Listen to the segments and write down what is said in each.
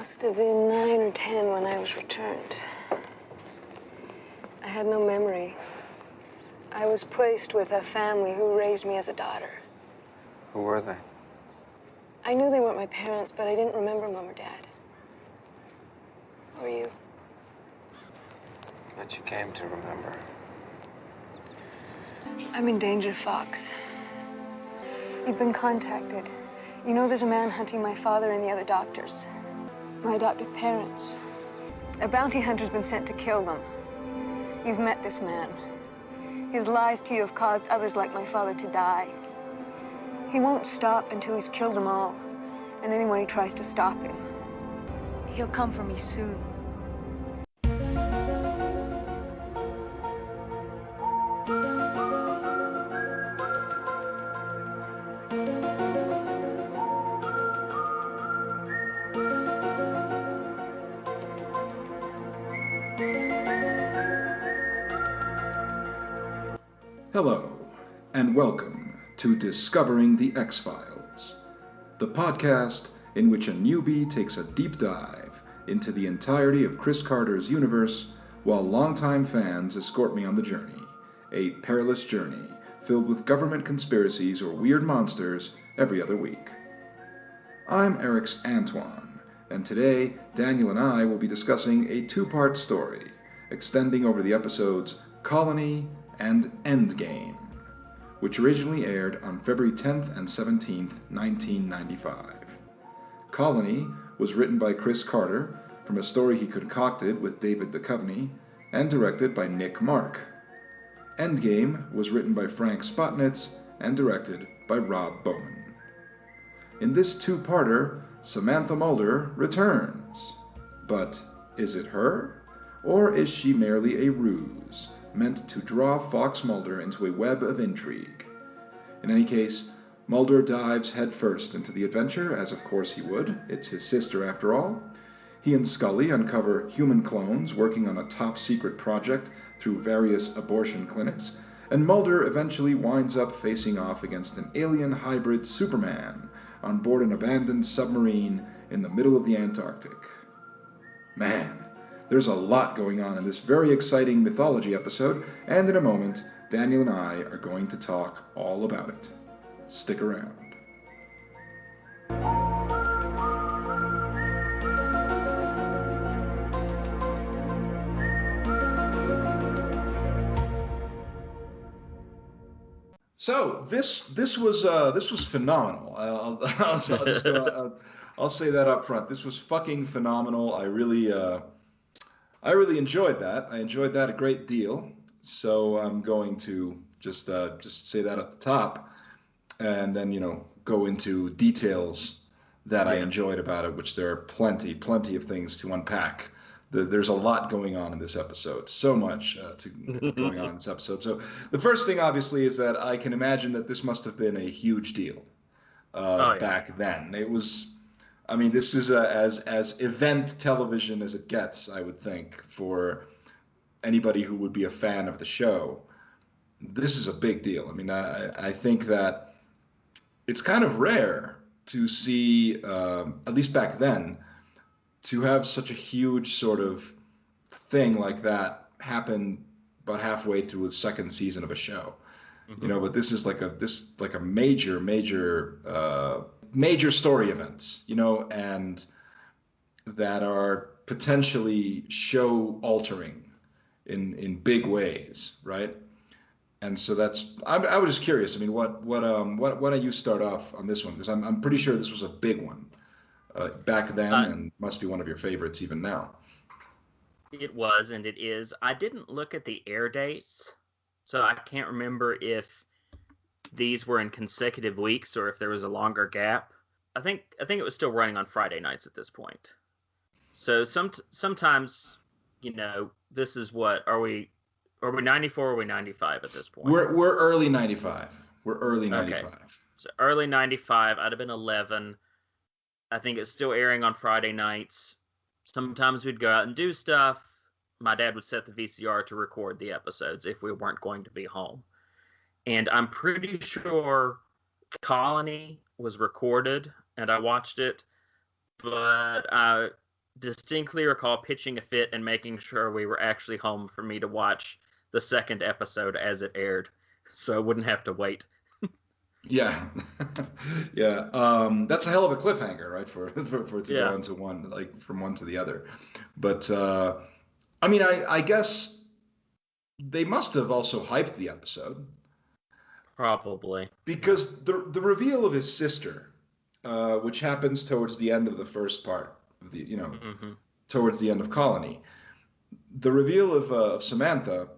must have been 9 or 10 when I was returned. I had no memory. I was placed with a family who raised me as a daughter. Who were they? I knew they weren't my parents, but I didn't remember Mom or Dad. Or you. But you came to remember. I'm in danger, Fox. You've been contacted. You know there's a man hunting my father and the other doctors. My adoptive parents. A bounty hunter's been sent to kill them. You've met this man. His lies to you have caused others like my father to die. He won't stop until he's killed them all. And anyone who tries to stop him. He'll come for me soon. Hello, and welcome to Discovering the X-Files, the podcast in which a newbie takes a deep dive into the entirety of Chris Carter's universe while longtime fans escort me on the journey, a perilous journey filled with government conspiracies or weird monsters every other week. I'm Erix Antoine, and today Daniel and I will be discussing a two-part story extending over the episodes Colony and Endgame, which originally aired on February 10th and 17th, 1995. Colony was written by Chris Carter from a story he concocted with David Duchovny and directed by Nick Mark. Endgame was written by Frank Spotnitz and directed by Rob Bowman. In this two-parter, Samantha Mulder returns. But is it her? Or is she merely a ruse meant to draw Fox Mulder into a web of intrigue? In any case, Mulder dives headfirst into the adventure, as of course he would. It's his sister after all. He and Scully uncover human clones working on a top-secret project through various abortion clinics, and Mulder eventually winds up facing off against an alien hybrid Superman on board an abandoned submarine in the middle of the Antarctic. Man, there's a lot going on in this very exciting mythology episode, and in a moment, Daniel and I are going to talk all about it. Stick around. So this was phenomenal. I'll say that up front. This was fucking phenomenal. I really enjoyed that. I enjoyed that a great deal. So I'm going to just say that at the top, and then go into details that I enjoyed about it, which there are plenty of things to unpack. There's a lot going on in this episode. So much going on in this episode. So the first thing, obviously, is that I can imagine that this must have been a huge deal back then. It was. I mean, this is as event television as it gets, I would think, for anybody who would be a fan of the show. This is a big deal. I mean, I think that it's kind of rare to see, at least back then, to have such a huge sort of thing like that happen about halfway through the second season of a show. Mm-hmm. But this is like a major story events, and that are potentially show altering in big ways, right? And so I was just curious. I mean, why don't you start off on this one? Because I'm pretty sure this was a big one back then, and must be one of your favorites even now. It was, and it is. I didn't look at the air dates, so I can't remember if these were in consecutive weeks or if there was a longer gap. I think it was still running on Friday nights at this point. So sometimes, this is what are we 94 or are we 95 at this point? We're early 95. We're early 95. Okay. So early 95, I'd have been 11. I think it's still airing on Friday nights. Sometimes we'd go out and do stuff. My dad would set the VCR to record the episodes if we weren't going to be home. And I'm pretty sure Colony was recorded and I watched it, but distinctly recall pitching a fit and making sure we were actually home for me to watch the second episode as it aired, so I wouldn't have to wait. Yeah, yeah. That's a hell of a cliffhanger, right? For it to Yeah, go into one, like from one to the other. But I mean, I guess they must have also hyped the episode probably. because the reveal of his sister, which happens towards the end of the first part of the, Hmm. towards the end of Colony, the reveal of Samantha.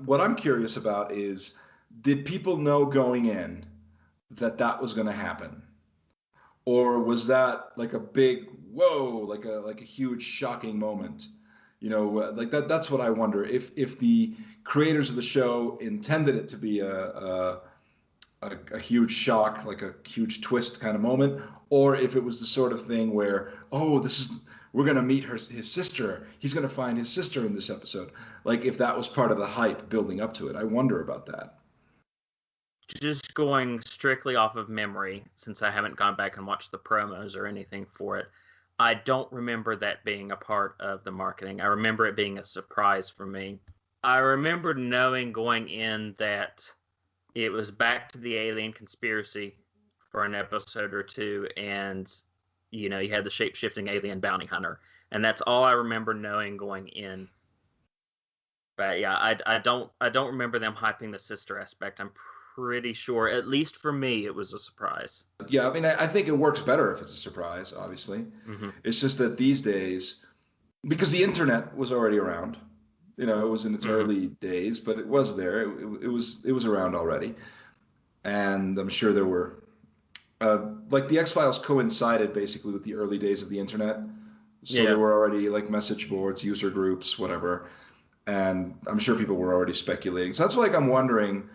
What I'm curious about is, did people know going in that that was going to happen, or was that like a big whoa, like a huge shocking moment? Like that. That's what I wonder. If the creators of the show intended it to be a huge shock, like a huge twist kind of moment, or if it was the sort of thing where, oh, we're gonna meet his sister. He's gonna find his sister in this episode. Like if that was part of the hype building up to it. I wonder about that. Just going strictly off of memory, since I haven't gone back and watched the promos or anything for it, I don't remember that being a part of the marketing. I remember it being a surprise for me. I remember knowing going in that it was back to the alien conspiracy for an episode or two, and you had the shape-shifting alien bounty hunter, and that's all I remember knowing going in. But yeah, I don't remember them hyping the sister aspect. I'm pretty sure, at least for me, it was a surprise. Yeah, I mean, I think it works better if it's a surprise. Obviously, it's just that these days, because the internet was already around, it was in its early days, but it was there. It was around already, and I'm sure there were like the X-Files coincided basically with the early days of the internet. So there were already like message boards, user groups, whatever. And I'm sure people were already speculating. So that's like I'm wondering,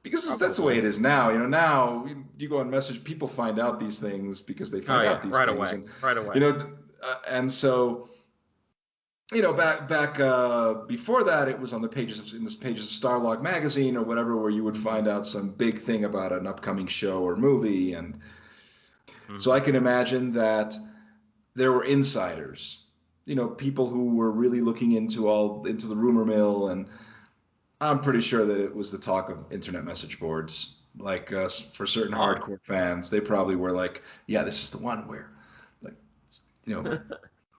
because that's the way it is now. Now you go and message, people find out these things because they find out these right things. Away. And, right away. And so, back before that, it was on the pages of Starlog magazine or whatever, where you would find out some big thing about an upcoming show or movie. And so I can imagine that there were insiders, people who were really looking into the rumor mill, and I'm pretty sure that it was the talk of internet message boards. Like for certain hardcore fans, they probably were like, "Yeah, this is the one where, like,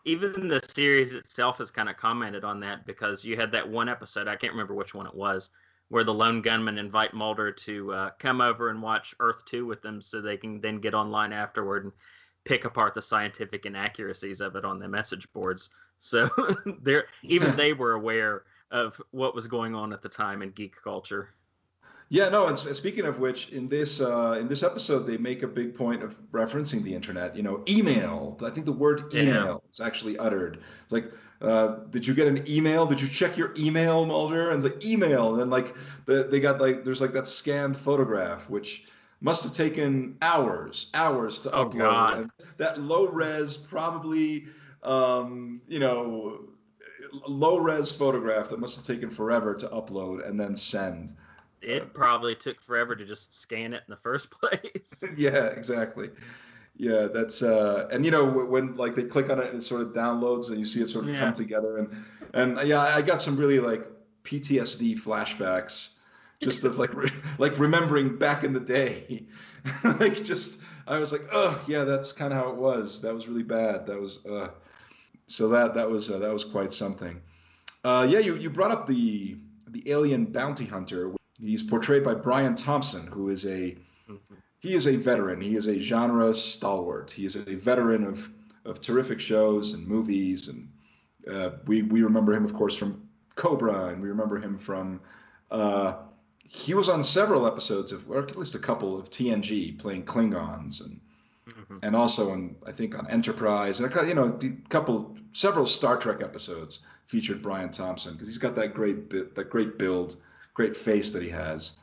Even the series itself has kind of commented on that, because you had that one episode, I can't remember which one it was, where the lone gunmen invite Mulder to come over and watch Earth 2 with them, so they can then get online afterward and pick apart the scientific inaccuracies of it on the message boards. So they were aware of what was going on at the time in geek culture. Yeah, no. And speaking of which, in this episode, they make a big point of referencing the internet. Email. I think the word email is actually uttered. It's like, did you get an email? Did you check your email, Mulder? And it's like email. And then like they got like there's like that scanned photograph, which must have taken hours to upload. God. And that low res, probably, low res photograph that must have taken forever to upload and then send. It probably took forever to just scan it in the first place. Yeah, exactly. Yeah, that's and when like they click on it and it sort of downloads and you see it sort of come together, and yeah, I got some really like PTSD flashbacks. Just of like remembering back in the day, I was like, oh yeah, that's kind of how it was. That was really bad. That was so that was quite something. Yeah, you brought up the alien bounty hunter. He's portrayed by Brian Thompson, who is he is a veteran. He is a genre stalwart. He is a veteran of terrific shows and movies, and we remember him, of course, from Cobra, and we remember him from. He was on several episodes or at least a couple of TNG, playing Klingons, and also I think on Enterprise, and several Star Trek episodes featured Brian Thompson, because he's got that great build, great face that he has,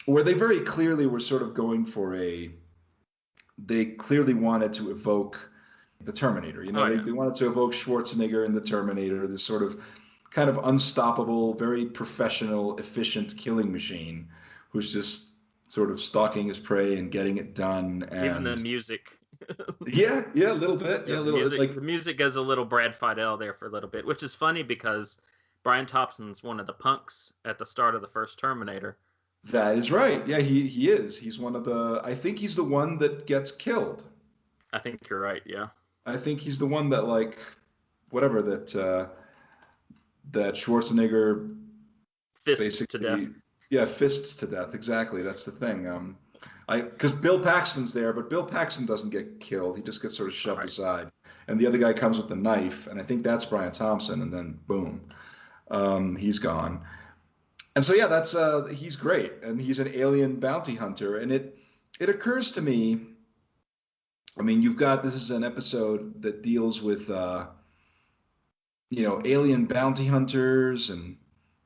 where they very clearly were sort of going for they clearly wanted to evoke the Terminator. They wanted to evoke Schwarzenegger in the Terminator, this sort of kind of unstoppable, very professional, efficient killing machine who's just sort of stalking his prey and getting it done. And even the music Yeah, a little bit. Yeah, a little like the music goes a little Brad Fidel there for a little bit, which is funny because Brian Thompson's one of the punks at the start of the first Terminator. that is right. Yeah, he is. He's one of the. I think he's the one that gets killed. I think you're right. Yeah. I think he's the one that like whatever that Schwarzenegger Fists basically, to death. yeah, fists to death. Exactly. That's the thing. Because Bill Paxton's there, but Bill Paxton doesn't get killed. He just gets sort of shoved aside, and the other guy comes with the knife, and I think that's Brian Thompson, and then boom, he's gone. And so yeah, that's he's great, and he's an alien bounty hunter, and it occurs to me. I mean, this is an episode that deals with alien bounty hunters and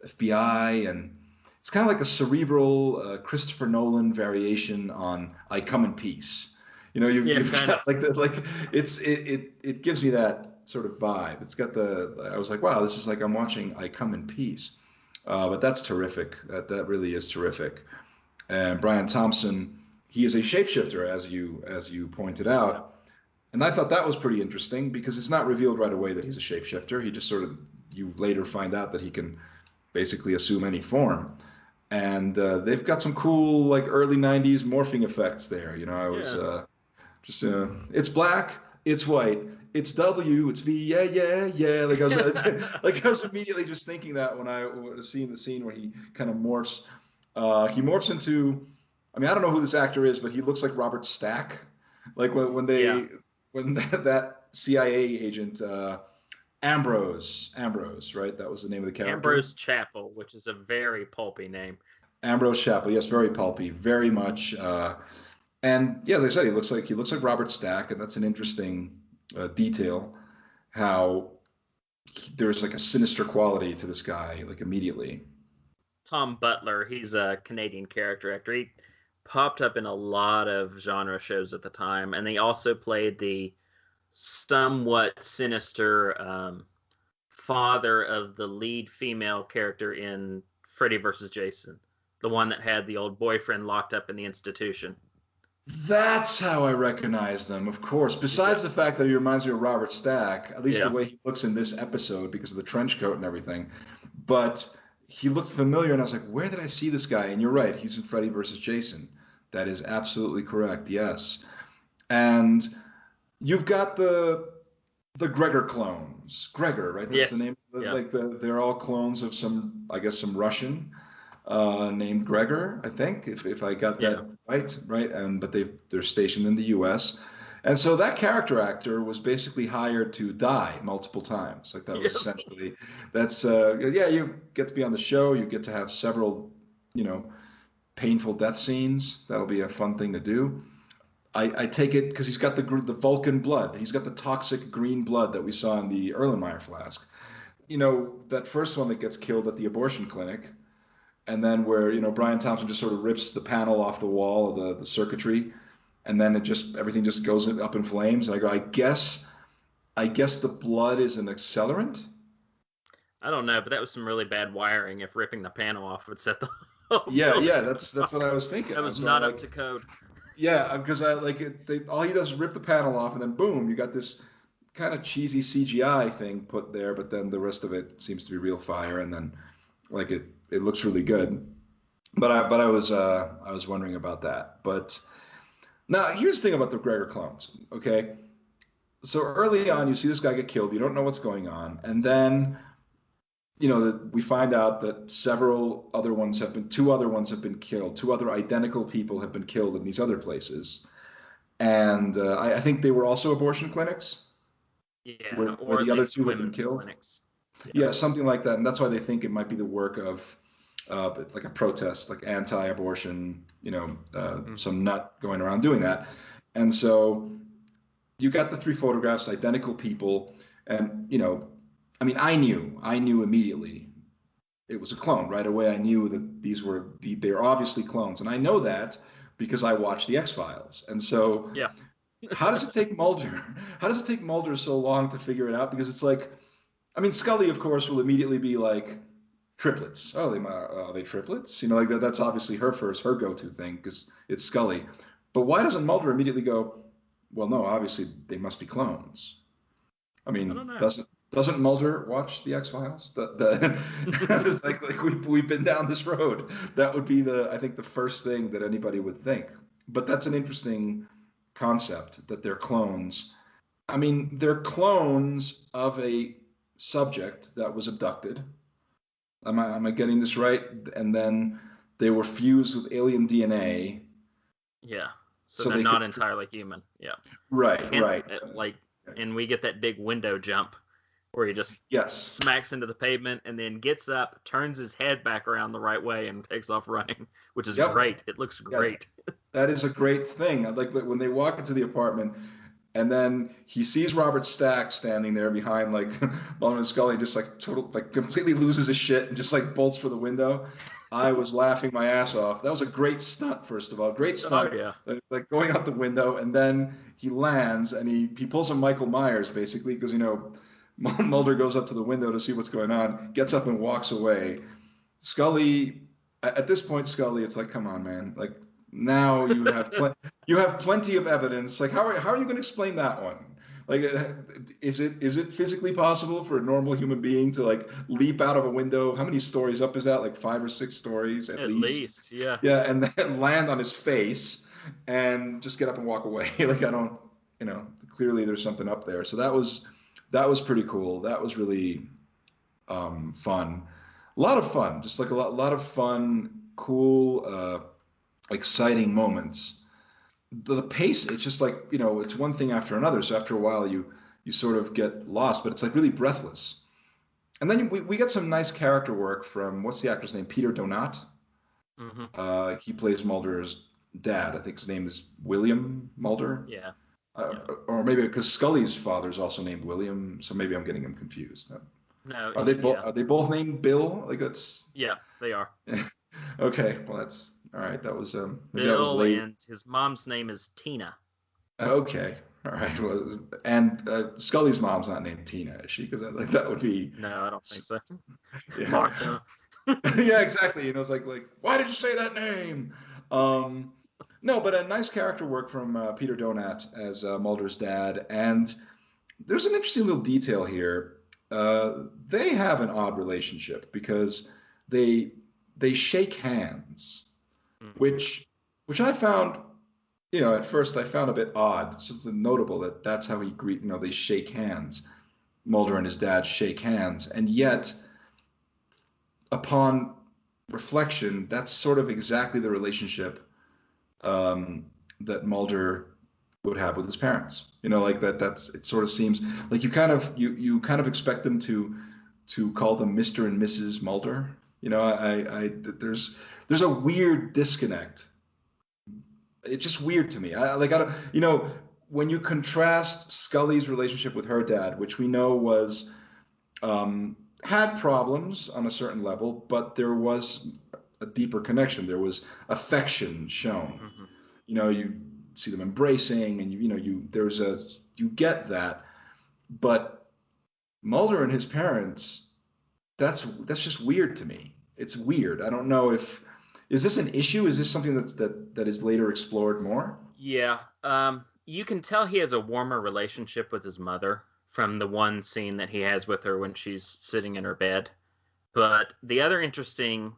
FBI, and it's kind of like a cerebral Christopher Nolan variation on I Come in Peace. You've got it gives me that sort of vibe. It's got I was like, wow, this is like I'm watching I Come in Peace. But that's terrific. That really is terrific. And Brian Thompson, he is a shapeshifter, as you pointed out. And I thought that was pretty interesting because it's not revealed right away that he's a shapeshifter. He just you later find out that he can basically assume any form. And they've got some cool like early 90s morphing effects there. It's black, it's white, it's W, it's V, yeah. Like I was immediately just thinking that when I was seeing the scene where he kind of morphs. He morphs into, I mean, I don't know who this actor is, but he looks like Robert Stack. Like when that CIA agent, Ambrose, right? That was the name of the character. Ambrose Chapel, which is a very pulpy name. Ambrose Chapel, yes, very pulpy, very much. And yeah, as I said, he looks like Robert Stack, and that's an interesting detail. How there's like a sinister quality to this guy, like immediately. Tom Butler, he's a Canadian character actor. He popped up in a lot of genre shows at the time, and he also played the somewhat sinister father of the lead female character in Freddy vs. Jason, the one that had the old boyfriend locked up in the institution. That's how I recognize them, of course. Besides the fact that he reminds me of Robert Stack, at least the way he looks in this episode because of the trench coat and everything. But he looked familiar, and I was like, where did I see this guy? And you're right, he's in Freddy vs. Jason. That is absolutely correct, yes. And you've got the Gregor clones. Gregor, right? That's the name. They're all clones of some Russian named Gregor, I think, if I got that right. And but they're stationed in the U.S. And so that character actor was basically hired to die multiple times. Like that was essentially that's you get to be on the show, you get to have several painful death scenes. That'll be a fun thing to do. I take it because he's got the Vulcan blood. He's got the toxic green blood that we saw in the Erlenmeyer flask. That first one that gets killed at the abortion clinic, and then where Brian Thompson just sort of rips the panel off the wall of the circuitry, and then everything just goes up in flames. And I go, I guess the blood is an accelerant. I don't know, but that was some really bad wiring. If ripping the panel off would set the that's what I was thinking. That was not up to code. Yeah, because all he does is rip the panel off, and then boom, you got this kind of cheesy CGI thing put there, but then the rest of it seems to be real fire, and then it looks really good. But I was wondering about that. But now here's the thing about the Gregor clones. Okay, so early on you see this guy get killed, you don't know what's going on, and then we find out that two other ones have been killed. Two other identical people have been killed in these other places, and I think they were also abortion clinics. Yeah, where the other two have been killed. Clinics. Yeah, something like that, and that's why they think it might be the work of like a protest, like anti-abortion. Some nut going around doing that, and so you got the three photographs, identical people, and I mean, I knew immediately it was a clone. Right away, I knew that they're obviously clones. And I know that because I watched the X-Files. And so how does it take Mulder so long to figure it out? Because it's like, I mean, Scully, of course, will immediately be like, triplets. Oh, are they triplets? That's obviously her go-to thing because it's Scully. But why doesn't Mulder immediately go, Well, no, obviously they must be clones. I I mean, don't know. doesn't Mulder watch the X-Files? It's like we've been down this road. That would be I think the first thing that anybody would think. But that's an interesting concept that they're clones. I mean, they're clones of a subject that was abducted. Am I getting this right? And then they were fused with alien DNA. Yeah. So So they're they not could. entirely human. Yeah. Right, And right. and we get that big window jump where he just Yes. smacks into the pavement and then gets up, turns his head back around the right way, and takes off running, which is Yep. great. It looks Yeah. great. That is a great thing. I like when they walk into the apartment and then he sees Robert Stack standing there behind like Mulder and Scully, just like completely loses his shit and just like bolts for the window. I was laughing my ass off. That was a great stunt, first of all. Great stunt. Oh, yeah. Like going out the window, and then he lands and he pulls a Michael Myers basically because Mulder goes up to the window to see what's going on, gets up and walks away. Scully, at this point, Scully, it's like, come on, man. Like now you have plenty of evidence. Like how are you going to explain that one? Like, is it physically possible for a normal human being to like leap out of a window? How many stories up is that? Like 5 or 6 stories at least. Yeah. Yeah, and then land on his face and just get up and walk away. Like I don't, clearly there's something up there. So that was pretty cool. That was really fun. A lot of fun. Just like a lot of fun, cool, exciting moments. The pace, it's just like, it's one thing after another. So after a while, you sort of get lost, but it's like really breathless. And then we get some nice character work from, what's the actor's name? Peter Donat. Mm-hmm. He plays Mulder's dad. I think his name is William Mulder. Yeah. Or maybe because Scully's father is also named William, so maybe I'm getting him confused. No. Are they both named Bill? Like that's. Yeah, they are. Okay, well that's all right. That was maybe Bill, I was late. and his mom's name is Tina. Okay, all right. Well, and Scully's mom's not named Tina, is she? Because that would be. No, I don't think so. Yeah. Martha. Yeah, exactly. It's like why did you say that name? No, but a nice character work from Peter Donat as Mulder's dad, and there's an interesting little detail here. They have an odd relationship because they shake hands, which I found, at first I found a bit odd. Something notable that's how he greet. They shake hands. Mulder and his dad shake hands, and yet, upon reflection, that's sort of exactly the relationship that Mulder would have with his parents. Like it sort of seems like you kind of expect them to call them Mr. and Mrs. Mulder. There's a weird disconnect. It's just weird to me. I don't, when you contrast Scully's relationship with her dad, which we know was had problems on a certain level, but there was a deeper connection. There was affection shown. Mm-hmm. You see them embracing, and you get that. But Mulder and his parents, that's just weird to me. It's weird. I don't know is this an issue? Is this something that is later explored more? Yeah. You can tell he has a warmer relationship with his mother from the one scene that he has with her when she's sitting in her bed. But the other interesting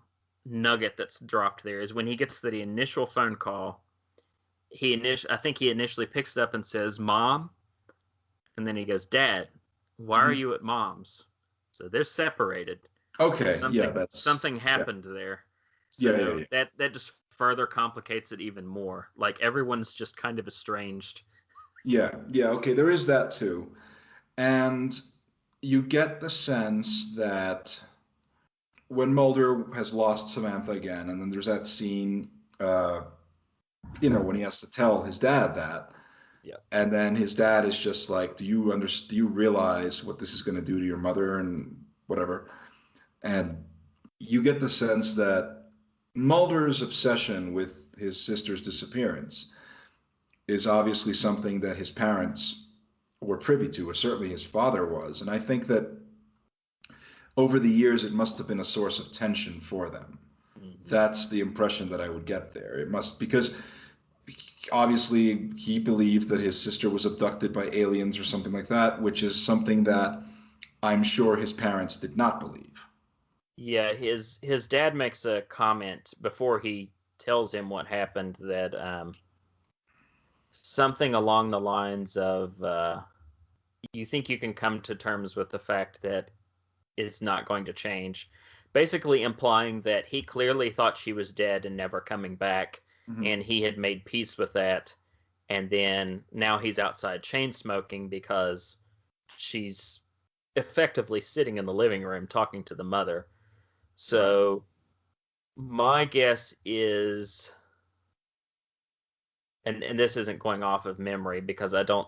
nugget that's dropped there is when he gets the initial phone call, I think he initially picks it up and says, "Mom," and then he goes, "Dad, why are you at Mom's?" So they're separated. Okay, So something happened there. So that just further complicates it even more. Like everyone's just kind of estranged. Yeah, okay, there is that too. And you get the sense that when Mulder has lost Samantha again, and then there's that scene, when he has to tell his dad that, and then his dad is just like, do you realize what this is going to do to your mother and whatever? And you get the sense that Mulder's obsession with his sister's disappearance is obviously something that his parents were privy to, or certainly his father was. And I think that over the years, it must have been a source of tension for them. Mm-hmm. That's the impression that I would get there. It must, because obviously he believed that his sister was abducted by aliens or something like that, which is something that I'm sure his parents did not believe. Yeah, his dad makes a comment before he tells him what happened that something along the lines of you think you can come to terms with the fact that it's not going to change, basically implying that he clearly thought she was dead and never coming back, and he had made peace with that, and then now he's outside chain smoking because she's effectively sitting in the living room talking to the mother. So my guess is, and this isn't going off of memory because I don't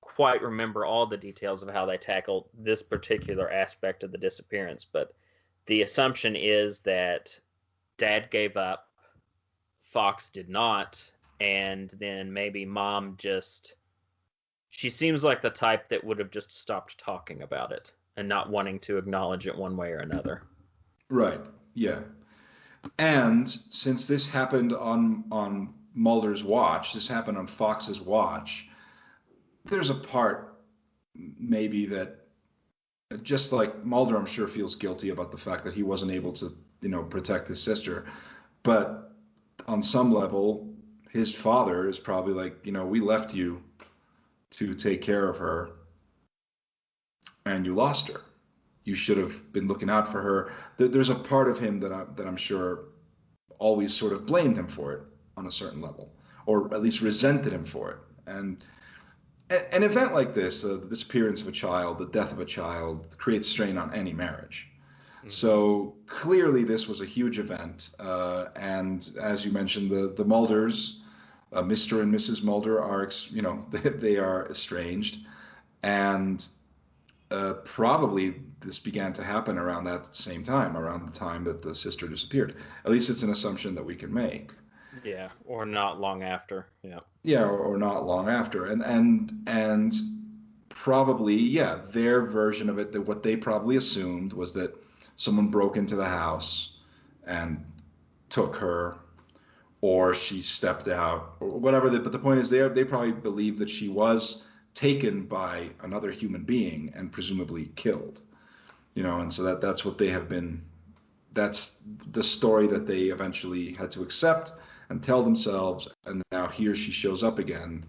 quite remember all the details of how they tackled this particular aspect of the disappearance, but the assumption is that Dad gave up, Fox did not, and then maybe Mom she seems like the type that would have just stopped talking about it and not wanting to acknowledge it one way or another. Right, yeah. And since this happened on Mulder's watch, this happened on Fox's watch, there's a part maybe that, just like Mulder, I'm sure feels guilty about the fact that he wasn't able to, protect his sister. But on some level, his father is probably like, we left you to take care of her and you lost her. You should have been looking out for her. There's a part of him that I'm sure always sort of blamed him for it on a certain level, or at least resented him for it. And an event like this, the disappearance of a child, the death of a child, creates strain on any marriage. Mm-hmm. So clearly this was a huge event. And as you mentioned, the Mulders, Mr. and Mrs. Mulder are, they are estranged. And probably this began to happen around that same time, around the time that the sister disappeared. At least it's an assumption that we can make. Yeah, or not long after. Yeah. Yeah, or not long after, and probably, yeah, their version of it, that what they probably assumed was that someone broke into the house and took her, or she stepped out, or whatever. But the point is, they probably believed that she was taken by another human being and presumably killed, and so that's what they have been. That's the story that they eventually had to accept and tell themselves, and now here she shows up again,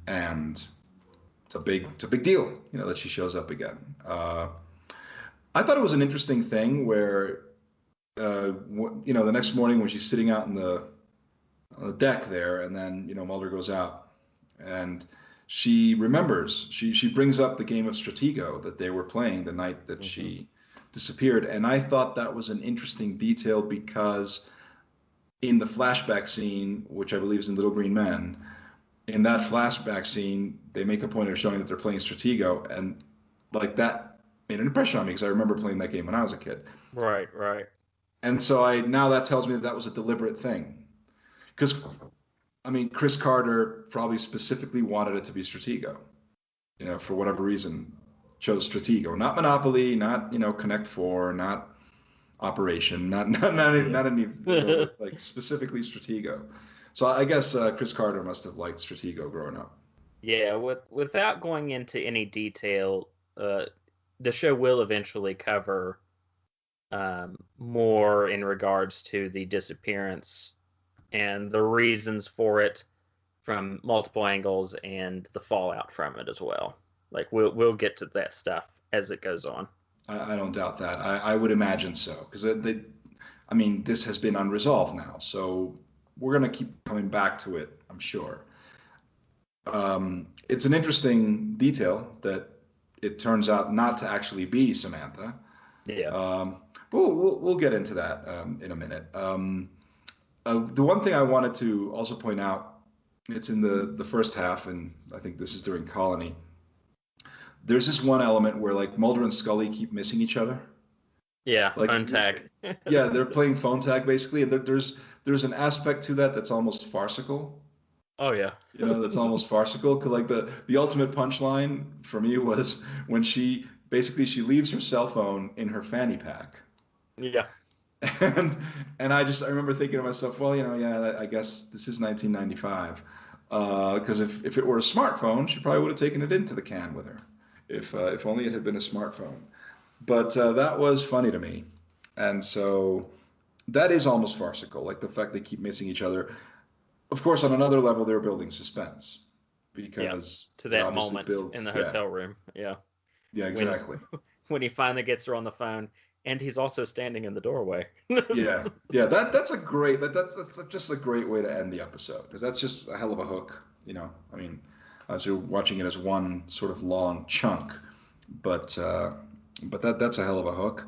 and it's a big deal, that she shows up again. I thought it was an interesting thing where, the next morning when she's sitting out on the deck there, and then Mulder goes out, and she remembers, she brings up the game of Stratego that they were playing the night that she disappeared, and I thought that was an interesting detail because in the flashback scene, which I believe is in Little Green Men, in that flashback scene, they make a point of showing that they're playing Stratego, and like that made an impression on me because I remember playing that game when I was a kid. Right. And so now that tells me that was a deliberate thing, because Chris Carter probably specifically wanted it to be Stratego, for whatever reason, chose Stratego, not Monopoly, not Connect Four, not Operation, not any like specifically Stratego. So I guess Chris Carter must have liked Stratego growing up. Yeah, without going into any detail, the show will eventually cover more in regards to the disappearance and the reasons for it from multiple angles and the fallout from it as well. Like we'll get to that stuff as it goes on. I don't doubt that. I would imagine so, because this has been unresolved now, so we're going to keep coming back to it, I'm sure. It's an interesting detail that it turns out not to actually be Samantha. Yeah. We'll get into that in a minute. The one thing I wanted to also point out, it's in the first half, and I think this is during Colony. There's this one element where like Mulder and Scully keep missing each other. Yeah, like, phone tag. Yeah, they're playing phone tag basically, and there's an aspect to that that's almost farcical. Oh yeah. That's almost farcical, because like the ultimate punchline for me was when she leaves her cell phone in her fanny pack. Yeah. And I remember thinking to myself, well, yeah, I guess this is 1995. Because if it were a smartphone, she probably would have taken it into the can with her. If only it had been a smartphone. But that was funny to me. And so that is almost farcical, like the fact they keep missing each other. Of course, on another level, they're building suspense because to that obviously moment builds, in the hotel room. Yeah. Yeah, exactly. When he finally gets her on the phone, and he's also standing in the doorway. Yeah. That's a great that's just a great way to end the episode, because that's just a hell of a hook. I mean, as you're watching it as one sort of long chunk, but that's a hell of a hook.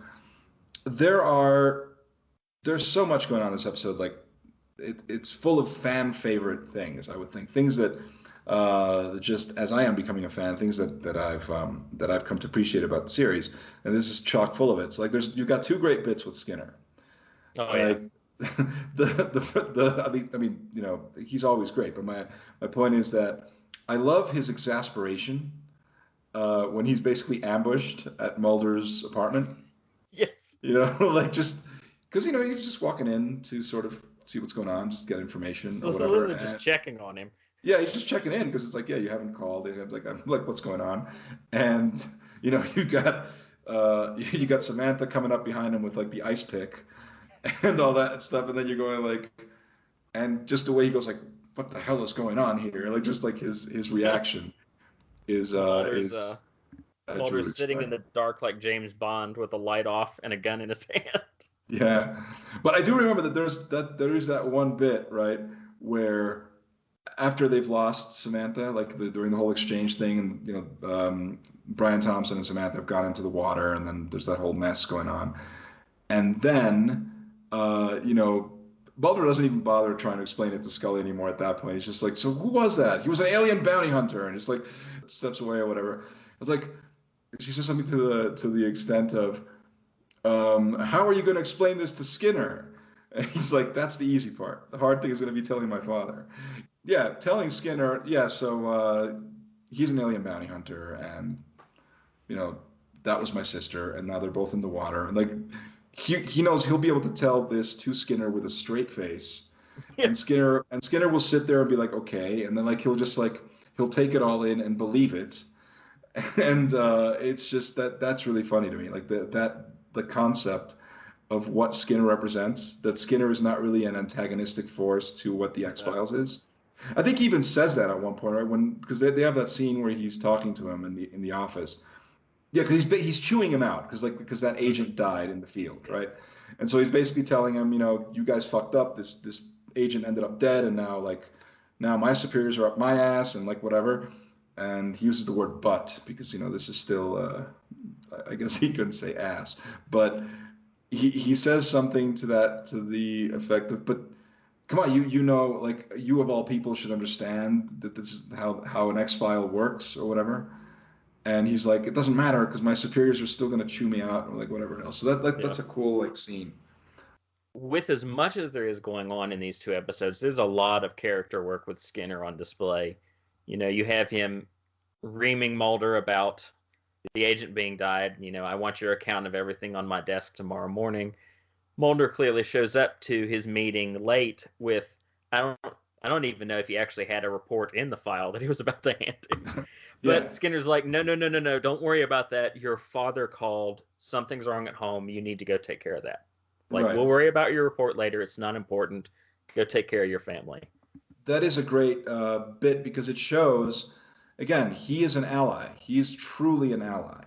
There's so much going on in this episode. Like it's full of fan favorite things. I would think things that just as I am becoming a fan, things that I've come to appreciate about the series, and this is chock full of it. So like you've got two great bits with Skinner. Oh yeah. I mean, he's always great, but my point is that I love his exasperation when he's basically ambushed at Mulder's apartment. Yes. Like just because he's just walking in to sort of see what's going on, just get information or whatever. Literally just checking on him. Yeah, he's just checking in because it's like, yeah, you haven't called. I'm like, what's going on? And you got Samantha coming up behind him with like the ice pick and all that stuff, and then you're going like, and just the way he goes like, what the hell is going on here? Like just like his reaction is Mulder's sitting in the dark like James Bond with a light off and a gun in his hand. Yeah, but I do remember that there is that one bit, right, where after they've lost Samantha, like during the whole exchange thing, and Brian Thompson and Samantha have gone into the water, and then there's that whole mess going on, and then Mulder doesn't even bother trying to explain it to Scully anymore at that point. He's just like, so who was that? He was an alien bounty hunter, and just like steps away or whatever. It's like she says something to the extent of, how are you going to explain this to Skinner? And he's like, that's the easy part. The hard thing is going to be telling my father. Yeah, telling Skinner, yeah, so he's an alien bounty hunter, and, that was my sister, and now they're both in the water. And, like, he knows he'll be able to tell this to Skinner with a straight face. Yeah. And Skinner will sit there and be like, okay, and then, like, he'll take it all in and believe it. And it's just that's really funny to me, like the concept of what Skinner represents, that Skinner is not really an antagonistic force to what the X-Files is. I think he even says that at one point, right? Because they have that scene where he's talking to him in the office. Yeah, because he's chewing him out because that agent died in the field, right? And so he's basically telling him, you guys fucked up. This agent ended up dead, and now my superiors are up my ass, and like whatever. And he uses the word "but" because this is still, I guess he couldn't say ass, but he says something to the effect of, but come on, like you of all people should understand that this is how an X-File works or whatever. And he's like, it doesn't matter because my superiors are still going to chew me out or like whatever else. So that's a cool like scene. With as much as there is going on in these two episodes, there's a lot of character work with Skinner on display. You have him reaming Mulder about the agent being died. I want your account of everything on my desk tomorrow morning. Mulder clearly shows up to his meeting late with, I don't even know if he actually had a report in the file that he was about to hand him. But yeah. Skinner's like, no, don't worry about that. Your father called. Something's wrong at home. You need to go take care of that. Like, right. We'll worry about your report later. It's not important. Go take care of your family. That is a great bit because it shows, again, he is an ally. He's truly an ally.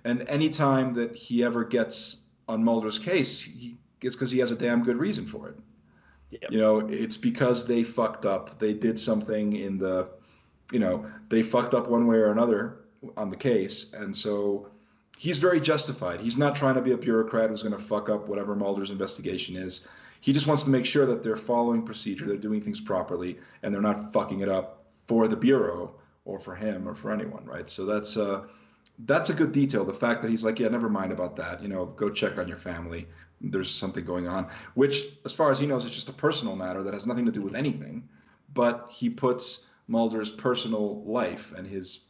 And anytime that he ever gets on Mulder's case, it's because he has a damn good reason for it. Yep. It's because they fucked up. They did something they fucked up one way or another on the case. And so he's very justified. He's not trying to be a bureaucrat who's going to fuck up whatever Mulder's investigation is. He just wants to make sure that they're following procedure, they're doing things properly, and they're not fucking it up for the Bureau or for him or for anyone, right? So that's a good detail. The fact that he's like, yeah, never mind about that. Go check on your family. There's something going on, which, as far as he knows, it's just a personal matter that has nothing to do with anything. But he puts Mulder's personal life and his,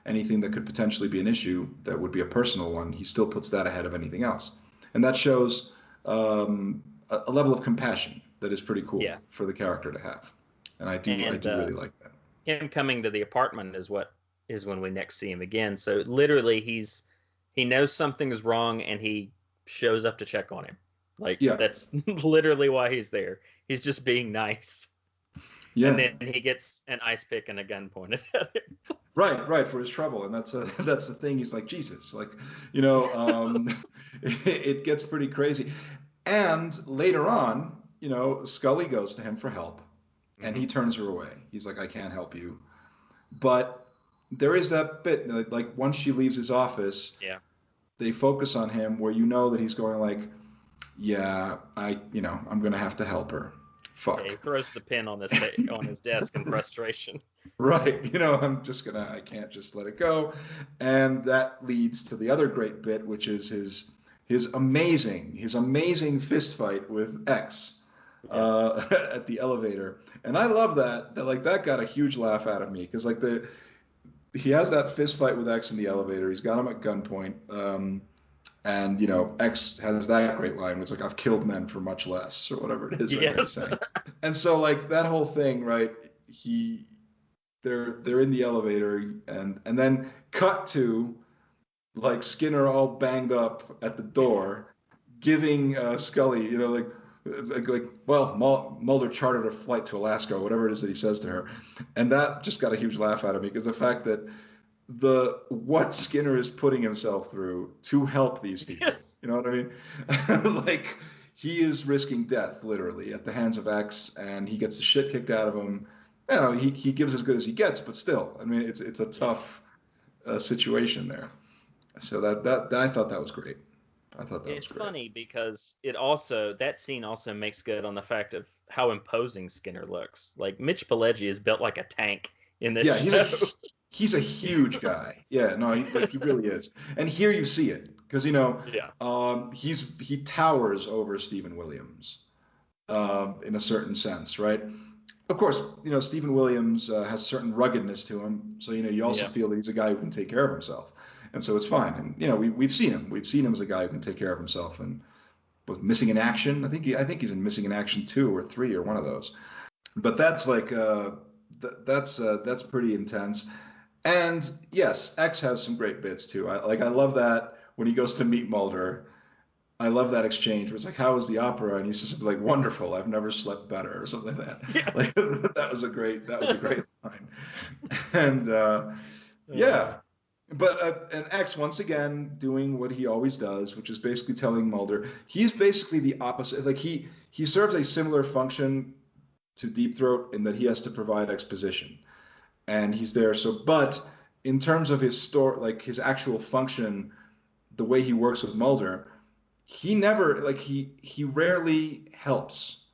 anything that could potentially be an issue that would be a personal one, he still puts that ahead of anything else. And that shows a level of compassion that is pretty cool Yeah. for the character to have, and I do really like that. Him coming to the apartment is when we next see him again. So literally, he knows something's wrong and he shows up to check on him. Like that's literally why he's there. He's just being nice. Yeah. And then he gets an ice pick and a gun pointed at him. Right, for his trouble, and that's the thing. He's like, Jesus, like, it gets pretty crazy. And later on, Scully goes to him for help, and he turns her away. He's like, I can't help you. But there is that bit, like once she leaves his office, they focus on him where that he's going like, yeah, I'm gonna have to help her. Fuck. Yeah, he throws the pen on his desk in frustration. Right. I can't just let it go. And that leads to the other great bit, which is his amazing fist fight with X at the elevator. And I love that that got a huge laugh out of me, because he has that fist fight with X in the elevator. He's got him at gunpoint. And X has that great line, which is like, I've killed men for much less, or whatever it is. Right, saying. And so like that whole thing, right? They're in the elevator, and then cut to like Skinner all banged up at the door, giving Scully, it's like, well, Mulder chartered a flight to Alaska, or whatever it is that he says to her, and that just got a huge laugh out of me, because the fact that what Skinner is putting himself through to help these people. Yes. You know what I mean? Like, he is risking death literally at the hands of X, and he gets the shit kicked out of him. He gives as good as he gets, but still, I mean, it's a tough situation there. So that I thought that was great. It's funny because that scene also makes good on the fact of how imposing Skinner looks. Like, Mitch Pileggi is built like a tank in this show. He's a huge guy. Yeah, no, he really is. And here you see it, because he towers over Stephen Williams in a certain sense, right? Of course, Stephen Williams has a certain ruggedness to him, so you also feel that he's a guy who can take care of himself, and so it's fine. And we've seen him as a guy who can take care of himself. And with Missing in Action, I think he's in Missing in Action 2 or 3 or one of those. But that's like that's pretty intense. And yes, X has some great bits too. I love that when he goes to meet Mulder. I love that exchange where it's like, how was the opera? And he's just like, wonderful. I've never slept better, or something like that. Yes. Like, that was a great line. And but and X once again doing what he always does, which is basically telling Mulder he's basically the opposite. Like he serves a similar function to Deep Throat in that he has to provide exposition. And he's there. But in terms of his story, like his actual function, the way he works with Mulder, he never, he rarely helps.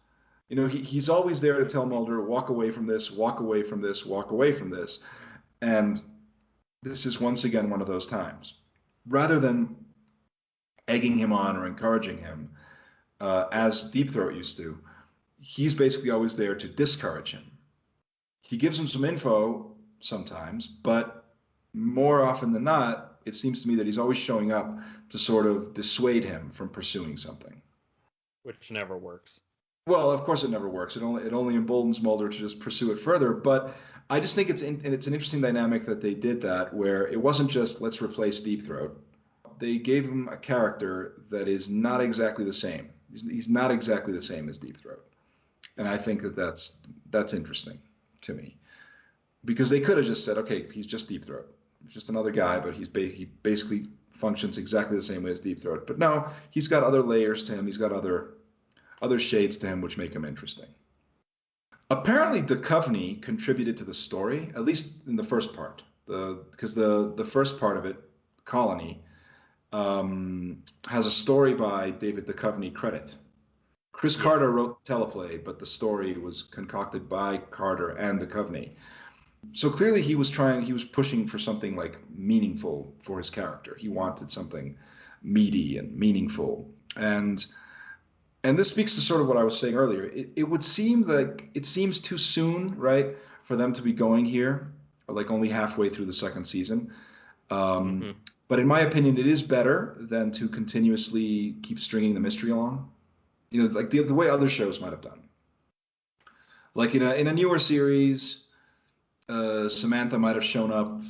He's always there to tell Mulder, walk away from this, walk away from this, walk away from this. And this is once again one of those times. Rather than egging him on or encouraging him, as Deep Throat used to, he's basically always there to discourage him. He gives him some info sometimes, but more often than not, it seems to me that he's always showing up to sort of dissuade him from pursuing something. Which never works. Well, of course it never works. It only emboldens Mulder to just pursue it further. But I just think it's an interesting dynamic that they did that, where it wasn't just let's replace Deep Throat. They gave him a character that is not exactly the same. He's not exactly the same as Deep Throat. And I think that's interesting to me, because they could have just said, okay, he's just Deep Throat. He's just another guy, but he basically functions exactly the same way as Deep Throat. But no, he's got other layers to him. He's got other shades to him, which make him interesting. Apparently, Duchovny contributed to the story, at least in the first part, because the first part of it, Colony, has a story by David Duchovny credit. Chris Carter wrote the teleplay, but the story was concocted by Carter and Duchovny. So clearly he was pushing for something like meaningful for his character. He wanted something meaty and meaningful. And this speaks to sort of what I was saying earlier. It would seem like it seems too soon, right, for them to be going here, like only halfway through the second season. But in my opinion, it is better than to continuously keep stringing the mystery along. You know, it's like the way other shows might have done. Like in a newer series, Samantha might have shown up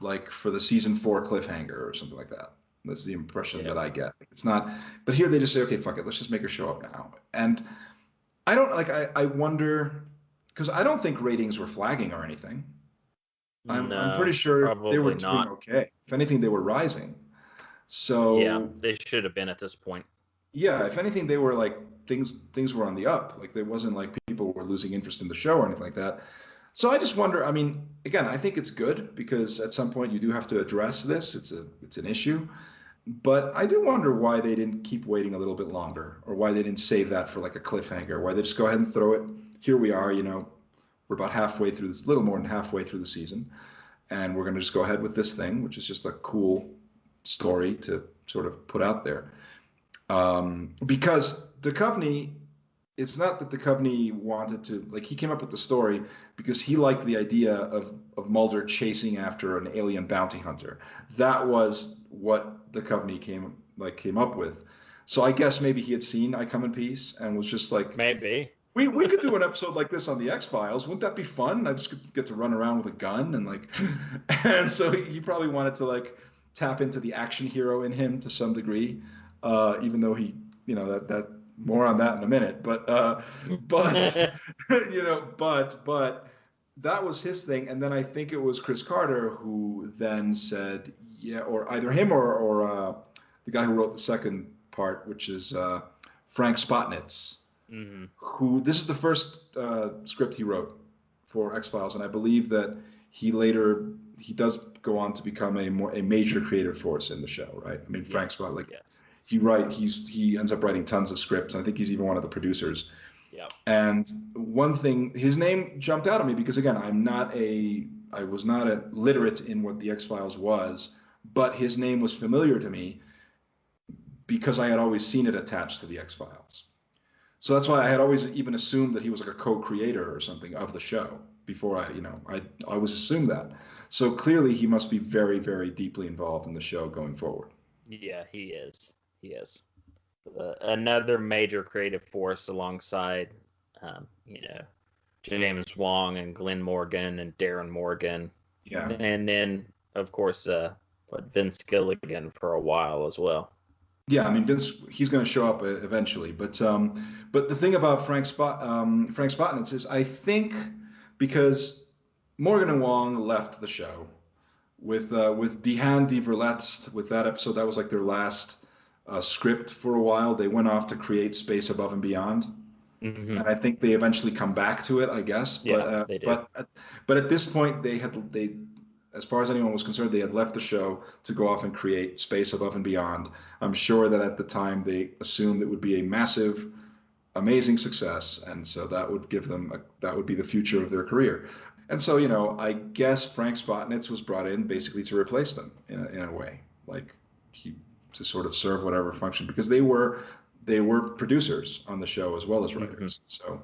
like for the season 4 cliffhanger or something like that. That's the impression that I get. It's not, but here they just say, okay, fuck it, let's just make her show up now. And I don't like. I wonder because I don't think ratings were flagging or anything. I'm pretty sure they were doing okay. If anything, they were rising. So yeah, they should have been at this point. Yeah, if anything, they were like things were on the up. Like there wasn't like people were losing interest in the show or anything like that. So I just wonder. I mean, again, I think it's good because at some point you do have to address this. It's an issue. But I do wonder why they didn't keep waiting a little bit longer, or why they didn't save that for like a cliffhanger. Why they just go ahead and throw it. Here we are. You know, we're about halfway through this, a little more than halfway through the season, and we're going to just go ahead with this thing, which is just a cool story to sort of put out there. Because Duchovny, it's not that Duchovny wanted to, like, he came up with the story because he liked the idea of Mulder chasing after an alien bounty hunter. That was what Duchovny came up with. So I guess maybe he had seen I Come in Peace and was just like, maybe we could do an episode like this on the X-Files. Wouldn't that be fun? I just could get to run around with a gun and like, and so he probably wanted to like tap into the action hero in him to some degree, even though he, you know, that more on that in a minute. But you know, but that was his thing. And then I think it was Chris Carter who then said, yeah, or either him or the guy who wrote the second part, which is Frank Spotnitz. Mm-hmm. Who this is the first script he wrote for X-Files, and I believe that he does go on to become a major creative force in the show, right? I mean, Frank Spotnitz, he ends up writing tons of scripts. I think he's even one of the producers. Yeah. And one thing, his name jumped out at me because again, I was not literate in what the X-Files was, but his name was familiar to me because I had always seen it attached to the X-Files. So that's why I had always even assumed that he was like a co-creator or something of the show before I always assumed that. So clearly he must be very, very deeply involved in the show going forward. Yeah, he is. He is. Another major creative force alongside, James Wong and Glenn Morgan and Darren Morgan. Yeah. And then, of course, Vince Gilligan for a while as well. Yeah, I mean Vince, he's going to show up eventually, but the thing about Frank Spotnitz is I think because Morgan and Wong left the show with Dehan de Verletst with that episode, that was like their last script for a while. They went off to create Space Above and Beyond, and I think they eventually come back to it, I guess. Yeah, they did. But at this point, they as far as anyone was concerned, they had left the show to go off and create Space Above and Beyond. I'm sure that at the time they assumed it would be a massive, amazing success, and so that would give them that would be the future of their career. And so, I guess Frank Spotnitz was brought in basically to replace them in a way, like to sort of serve whatever function, because they were producers on the show as well as writers. So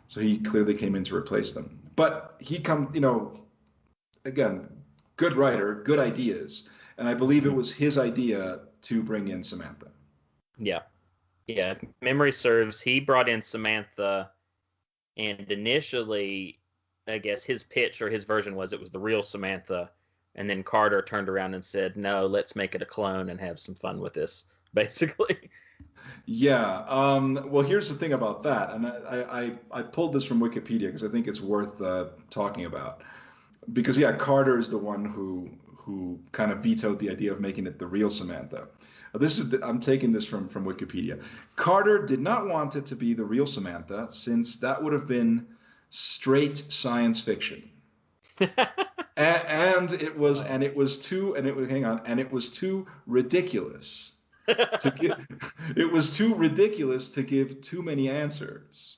so he clearly came in to replace them. But he again, good writer, good ideas. And I believe it was his idea to bring in Samantha. Yeah. Yeah. Memory serves, he brought in Samantha, and initially, I guess his pitch or his version was it was the real Samantha. And then Carter turned around and said, no, let's make it a clone and have some fun with this, basically. Yeah. Well, here's the thing about that. And I pulled this from Wikipedia because I think it's worth talking about. Because Carter is the one who kind of vetoed the idea of making it the real Samantha. I'm taking this from Wikipedia. Carter did not want it to be the real Samantha since that would have been straight science fiction. and it was too ridiculous to give. It was too ridiculous to give too many answers.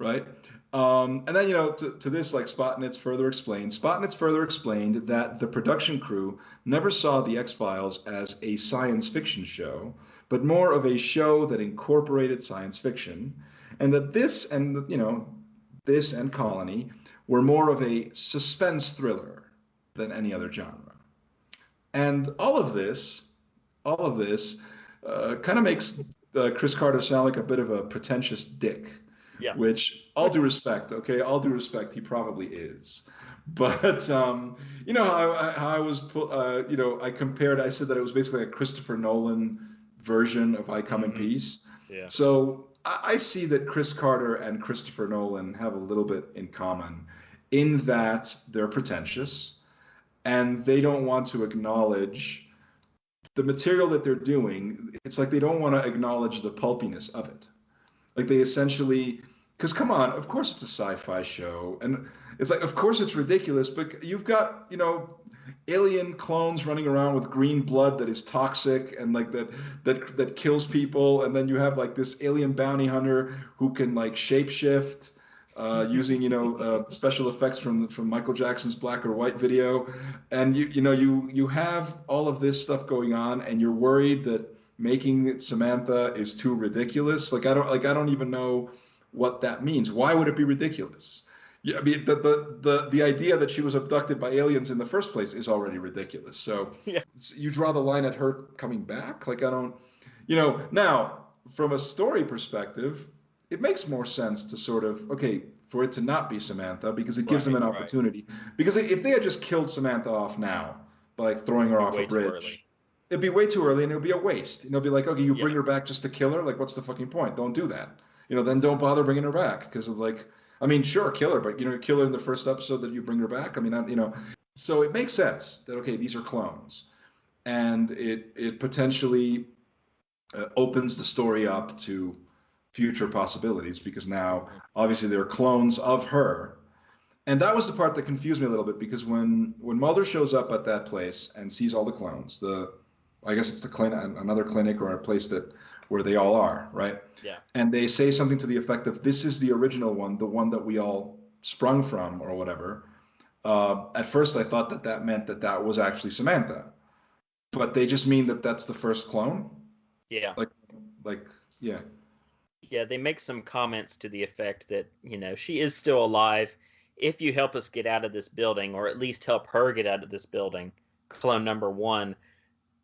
Right. And then, to this, like Spotnitz further explained that the production crew never saw the X-Files as a science fiction show, but more of a show that incorporated science fiction, and that this and Colony were more of a suspense thriller than any other genre. And all of this kind of makes Chris Carter sound like a bit of a pretentious dick. Yeah. Which, all due respect, okay, all due respect, he probably is. But you know how I was, you know, I said that it was basically a Christopher Nolan version of I Come in Peace. Yeah. So I see that Chris Carter and Christopher Nolan have a little bit in common, in that they're pretentious and they don't want to acknowledge the material that they're doing. It's like they don't want to acknowledge the pulpiness of it. Like they essentially, because come on, of course it's a sci-fi show, and it's like, of course it's ridiculous, but you've got, you know, alien clones running around with green blood that is toxic and like that kills people, and then you have like this alien bounty hunter who can like shapeshift using, you know, special effects from Michael Jackson's Black or White video, and you have all of this stuff going on, and you're worried that making Samantha is too ridiculous. Like I don't even know what that means. Why would it be ridiculous? Yeah, I mean the idea that she was abducted by aliens in the first place is already ridiculous. So Yeah. You draw the line at her coming back. Like I don't, you know. Now from a story perspective, it makes more sense to sort of, okay, for it to not be Samantha, because it gives them an opportunity. Because if they had just killed Samantha off now by throwing her off a bridge, it'd be way too early and it would be a waste. You know, it'd be like, okay, you bring her back just to kill her? Like, what's the fucking point? Don't do that. You know, then don't bother bringing her back, because it's like, I mean, sure, kill her, but, you know, kill her in the first episode that you bring her back. I mean, you know, so it makes sense that, okay, these are clones. And it potentially opens the story up to future possibilities, because now, obviously, they're clones of her. And that was the part that confused me a little bit, because when Mulder shows up at that place and sees all the clones, I guess it's the clinic, another clinic or a place where they all are, right? Yeah. And they say something to the effect of, "This is the original one, the one that we all sprung from," or whatever. At first, I thought that meant that was actually Samantha, but they just mean that that's the first clone. Yeah. Like, yeah. Yeah, they make some comments to the effect that, you know, she is still alive. If you help us get out of this building, or at least help her get out of this building, clone number one,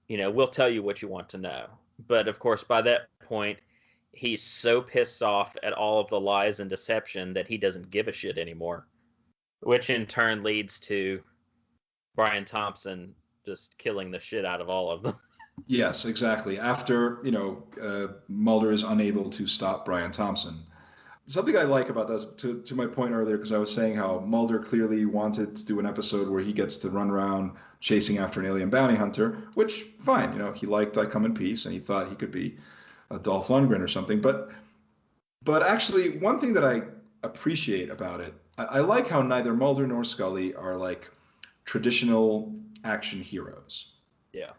you know, we'll tell you what you want to know. But of course, by that point, he's so pissed off at all of the lies and deception that he doesn't give a shit anymore, which in turn leads to Brian Thompson just killing the shit out of all of them. Yes, exactly. After, you know, Mulder is unable to stop Brian Thompson. Something I like about this, to my point earlier, because I was saying how Mulder clearly wanted to do an episode where he gets to run around chasing after an alien bounty hunter, which, fine, you know, he liked I Come in Peace, and he thought he could be a Dolph Lundgren or something. But actually, one thing that I appreciate about it, I like how neither Mulder nor Scully are like traditional action heroes. Yeah.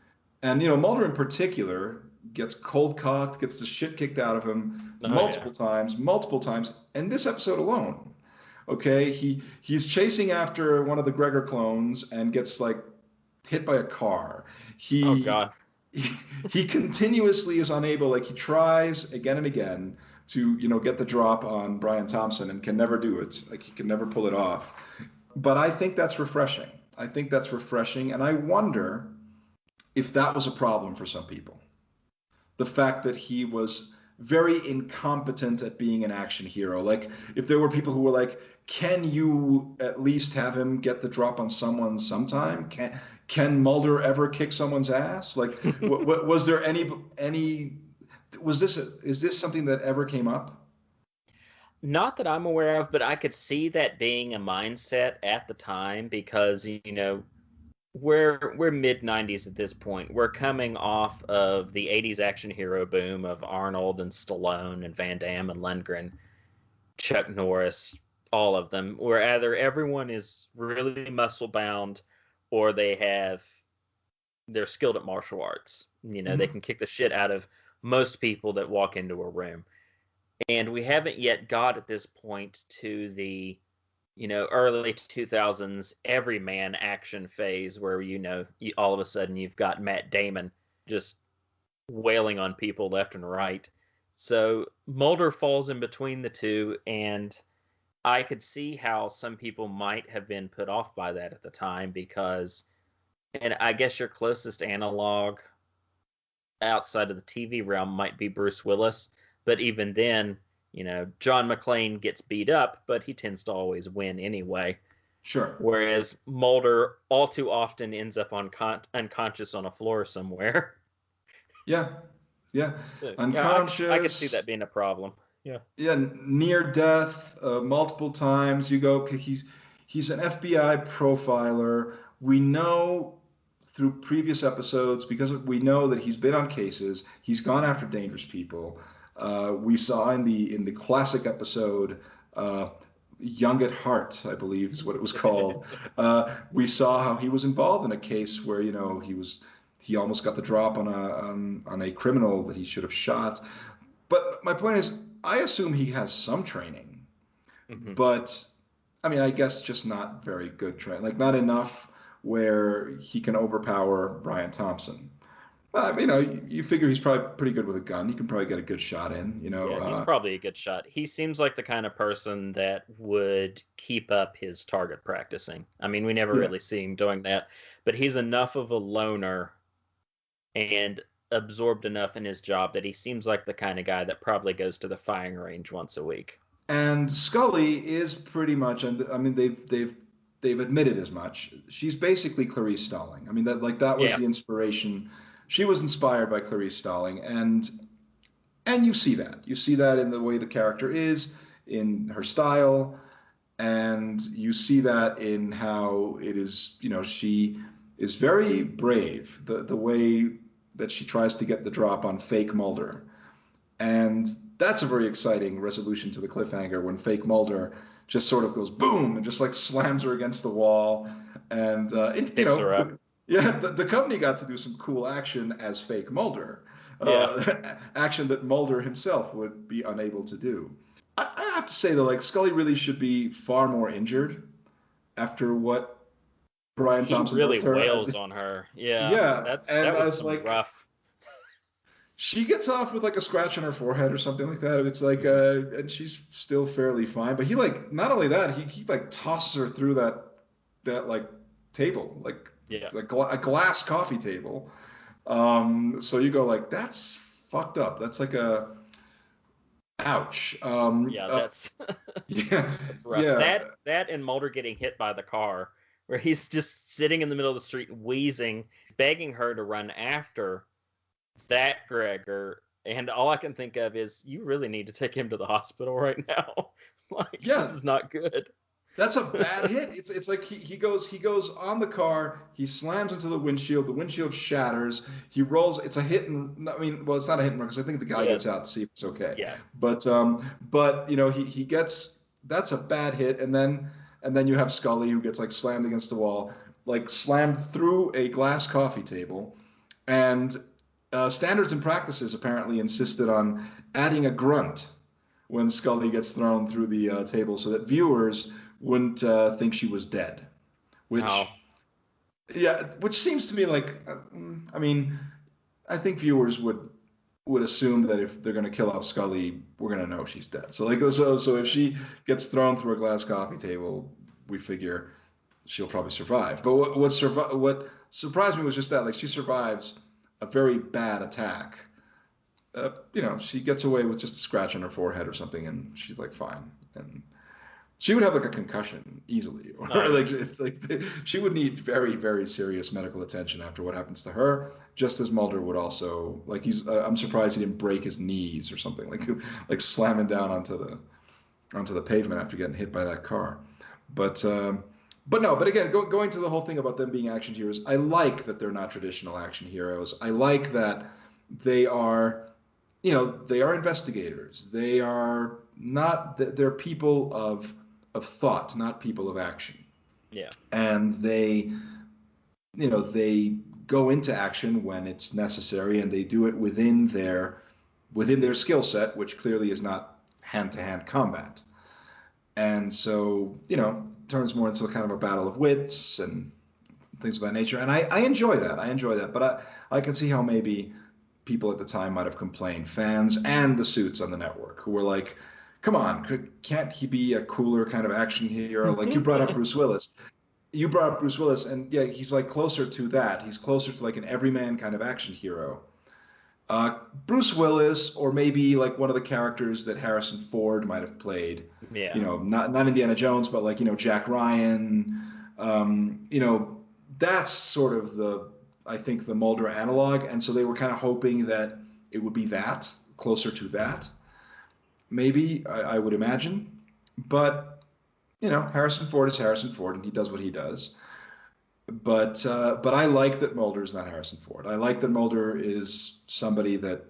And, you know, Mulder in particular gets cold cocked, gets the shit kicked out of him multiple times. And this episode alone, okay, he's chasing after one of the Gregor clones and gets like hit by a car. Oh God. He continuously is unable, like he tries again and again to, you know, get the drop on Brian Thompson and can never do it. Like he can never pull it off. But I think that's refreshing. And I wonder if that was a problem for some people. The fact that he was very incompetent at being an action hero. Like if there were people who were like, can you at least have him get the drop on someone sometime? Can Mulder ever kick someone's ass? Like, was there any? Is this something that ever came up? Not that I'm aware of, but I could see that being a mindset at the time, because, you know, we're mid 90s at this point. We're coming off of the 80s action hero boom of Arnold and Stallone and Van Damme and Lundgren, Chuck Norris, all of them, where either everyone is really muscle bound or they're skilled at martial arts. You know, they can kick the shit out of most people that walk into a room. And we haven't yet got at this point to the, you know, early 2000s everyman action phase where, you know, all of a sudden you've got Matt Damon just wailing on people left and right. So Mulder falls in between the two, and I could see how some people might have been put off by that at the time, because, and I guess your closest analog, outside of the TV realm might be Bruce Willis, but even then, John McClane gets beat up, but he tends to always win anyway. Sure. Whereas Mulder all too often ends up unconscious on a floor somewhere. Yeah. So, Unconscious. I could see that being a problem. Yeah, near death multiple times. You go, okay, he's an FBI profiler. We know through previous episodes, because we know that he's been on cases, he's gone after dangerous people. We saw in the classic episode, Young at Heart, I believe is what it was called. We saw how he was involved in a case where he almost got the drop on a criminal that he should have shot. But my point is, I assume he has some training, but I mean, I guess just not very good training, like not enough where he can overpower Brian Thompson. You figure he's probably pretty good with a gun. He can probably get a good shot in. Yeah, he's probably a good shot. He seems like the kind of person that would keep up his target practicing. I mean, we never really see him doing that, but he's enough of a loner and absorbed enough in his job that he seems like the kind of guy that probably goes to the firing range once a week. And Scully is pretty much, and I mean, they've admitted as much. She's basically Clarice Starling. I mean, that was the inspiration. She was inspired by Clarice Starling, and you see that. You see that in the way the character is, in her style, and you see that in how it is. She is very brave. The way that she tries to get the drop on fake Mulder. And that's a very exciting resolution to the cliffhanger when fake Mulder just sort of goes boom and just like slams her against the wall. And, her up. The company got to do some cool action as fake Mulder. Action that Mulder himself would be unable to do. I have to say, though, like Scully really should be far more injured after what Brian Thompson really wails on her. That was like rough. She gets off with like a scratch on her forehead or something like that. It's like, and she's still fairly fine. But he not only that, he like tosses her through that like table, like it's like a glass coffee table. So you go like, that's fucked up. That's like ouch. That's that's rough. Yeah. That and Mulder getting hit by the car, where he's just sitting in the middle of the street wheezing, begging her to run after that Gregor. And all I can think of is, you really need to take him to the hospital right now. This is not good. That's a bad hit. It's like he goes on the car, he slams into the windshield shatters, he rolls. It's a hit and it's not a hit and run because I think the guy gets out to see if it's okay. Yeah. But he gets, that's a bad hit, and then you have Scully who gets like slammed against the wall, like slammed through a glass coffee table, and Standards and Practices apparently insisted on adding a grunt when Scully gets thrown through the table so that viewers wouldn't think she was dead, which seems to me like, I think viewers would assume that if they're going to kill off Scully, we're going to know she's dead. So if she gets thrown through a glass coffee table, we figure she'll probably survive. But what surprised me was just that, like, she survives a very bad attack. She gets away with just a scratch on her forehead or something, and she's like fine. And she would have like a concussion easily, or she would need very, very serious medical attention after what happens to her. Just as Mulder would also, like, I'm surprised he didn't break his knees or something, like slamming down onto the pavement after getting hit by that car. But again, going to the whole thing about them being action heroes, I like that they're not traditional action heroes. I like that they are, they are investigators. They are not, they're people of thought, not people of action. Yeah. And they go into action when it's necessary, and they do it within their skill set, which clearly is not hand-to-hand combat. And so, turns more into a kind of a battle of wits and things of that nature. And I enjoy that. But I can see how maybe people at the time might have complained, fans and the suits on the network, who were like, come on, can't he be a cooler kind of action hero? Like, you brought up Bruce Willis. And yeah, he's like closer to that. He's closer to like an everyman kind of action hero. Bruce Willis, or maybe like one of the characters that Harrison Ford might have played. Yeah. You know, not Indiana Jones, but like, you know, Jack Ryan. You know, that's sort of I think the Mulder analog. And so they were kind of hoping that it would be that, closer to that, maybe, I would imagine. But, you know, Harrison Ford is Harrison Ford, and he does what he does. But I like that Mulder is not Harrison Ford. I like that Mulder is somebody that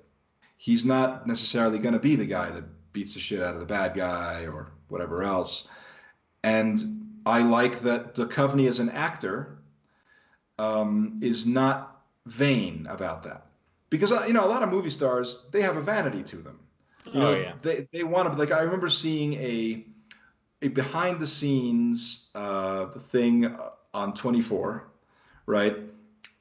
he's not necessarily going to be the guy that beats the shit out of the bad guy or whatever else. And I like that Duchovny as an actor is not vain about that. Because, you know, a lot of movie stars, they have a vanity to them. You know, yeah. they want to, like, I remember seeing a behind the scenes thing on 24, right?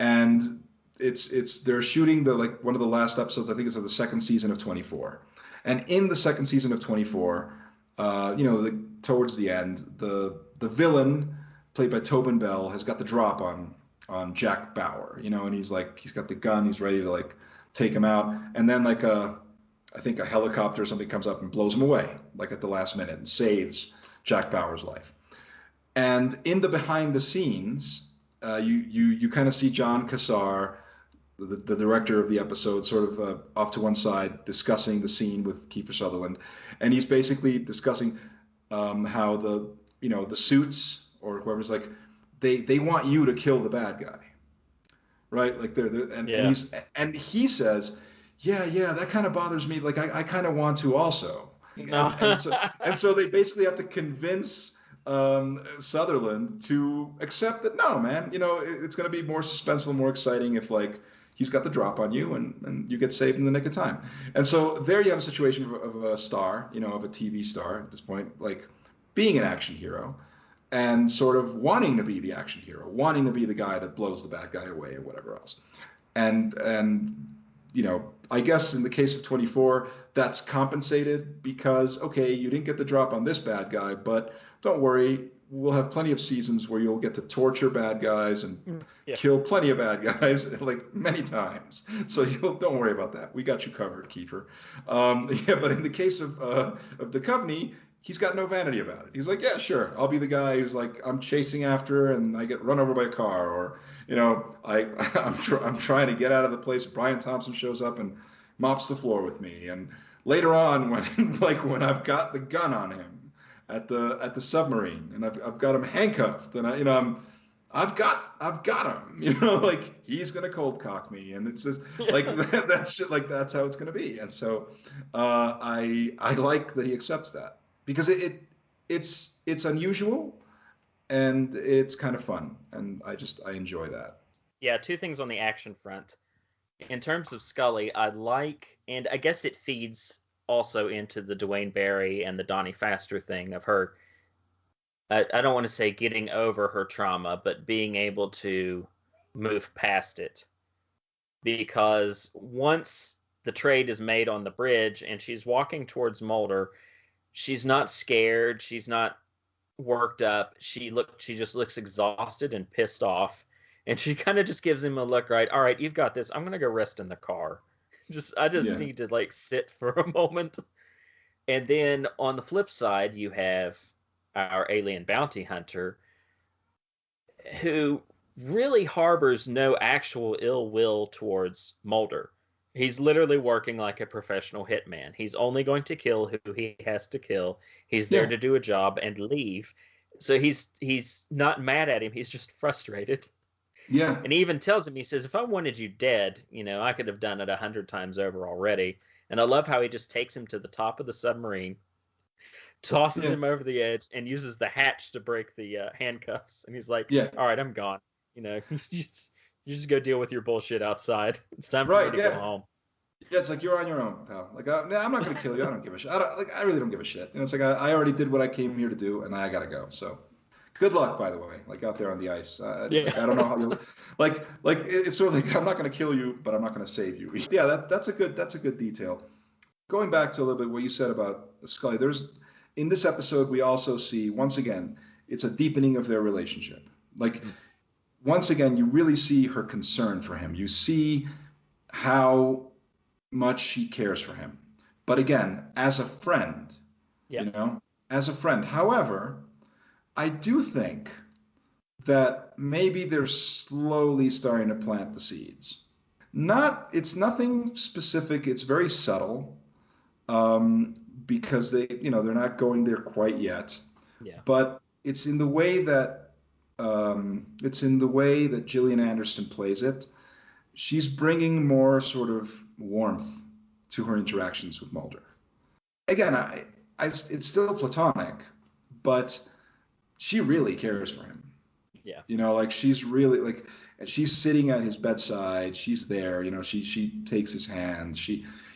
And they're shooting one of the last episodes, I think it's of the second season of 24. And in the second season of 24, you know, towards the end, the villain played by Tobin Bell has got the drop on Jack Bauer, you know, and he's got the gun, he's ready to like take him out, and then like I think a helicopter or something comes up and blows him away, like at the last minute, and saves Jack Bauer's life. And in the behind the scenes, you kind of see John Cassar, the director of the episode, sort of off to one side discussing the scene with Kiefer Sutherland, and he's basically discussing how the suits or whoever's like they want you to kill the bad guy, right? Like and he says, yeah, that kind of bothers me. Like I kind of want to also. No. and so they basically have to convince Sutherland to accept that, no, man, you know, it's going to be more suspenseful, more exciting if like he's got the drop on you and you get saved in the nick of time. And so there you have a situation of a star, you know, of a TV star at this point, like being an action hero and sort of wanting to be the action hero, wanting to be the guy that blows the bad guy away or whatever else. And you know, I guess in the case of 24, that's compensated because, okay, you didn't get the drop on this bad guy, but don't worry, we'll have plenty of seasons where you'll get to torture bad guys and kill plenty of bad guys, like many times. So don't worry about that. We got you covered, Kiefer. But in the case of Duchovny, he's got no vanity about it. He's like, yeah, sure, I'll be the guy who's like, I'm chasing after and I get run over by a car, or you know, I'm trying to get out of the place. Brian Thompson shows up and mops the floor with me. And later on, when I've got the gun on him at the submarine and I've got him handcuffed and I've got him, you know, like he's gonna cold cock me, and it's just like that's how it's gonna be. And so I like that he accepts that because it's unusual. And it's kind of fun, and I enjoy that. Yeah, two things on the action front. In terms of Scully, I like, and I guess it feeds also into the Dwayne Barry and the Donnie Pfaster thing of her, I don't want to say getting over her trauma, but being able to move past it. Because once the trade is made on the bridge and she's walking towards Mulder, she's not scared, she's not worked up, she just looks exhausted and pissed off, and she kind of just gives him a look, right, all right, you've got this, I'm gonna go rest in the car. I just need to like sit for a moment. And then on the flip side, you have our alien bounty hunter who really harbors no actual ill will towards Mulder. He's literally working like a professional hitman. He's only going to kill who he has to kill. He's there to do a job and leave. So he's not mad at him. He's just frustrated. Yeah. And he even tells him, he says, if I wanted you dead, you know, I could have done it 100 times over already. And I love how he just takes him to the top of the submarine, tosses him over the edge, and uses the hatch to break the handcuffs. And he's like, all right, I'm gone. You know, you just go deal with your bullshit outside. It's time for me to go home. Yeah, it's like, you're on your own, pal. Like, I'm not going to kill you. I don't give a shit. I really don't give a shit. And it's like, I already did what I came here to do, and I got to go. So good luck, by the way, like out there on the ice. Like, I don't know how you like it's sort of like, I'm not going to kill you, but I'm not going to save you. Yeah, that's a good detail. Going back to a little bit what you said about Scully, in this episode, we also see, once again, it's a deepening of their relationship. Like, once again, you really see her concern for him. You see how much she cares for him. But again, as a friend, Yeah. as a friend. However, I do think that maybe they're slowly starting to plant the seeds. It's nothing specific. It's very subtle, because they're not going there quite yet. Yeah. But it's in the way that Gillian Anderson plays it. She's bringing more sort of warmth to her interactions with Mulder. Again, it's still platonic, but she really cares for him. Yeah. Like she's really like, she's sitting at his bedside. She's there. She takes his hand.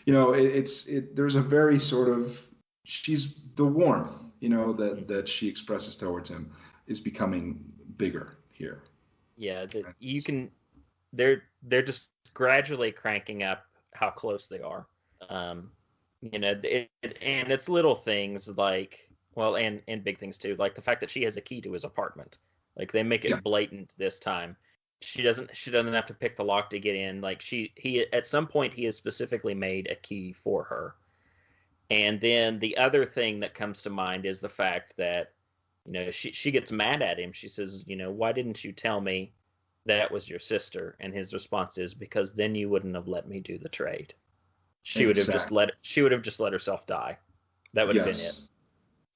There's a very sort of, she's the warmth, that she expresses towards him is becoming bigger here. Yeah, they're just gradually cranking up how close they are. And it's little things like, well, and big things too, like the fact that she has a key to his apartment. Like they make it blatant this time. She doesn't have to pick the lock to get in. Like he at some point he has specifically made a key for her. And then the other thing that comes to mind is the fact that, she gets mad at him. She says, why didn't you tell me that was your sister? And his response is, because then you wouldn't have let me do the trade. She would have just let herself die. That would have been it.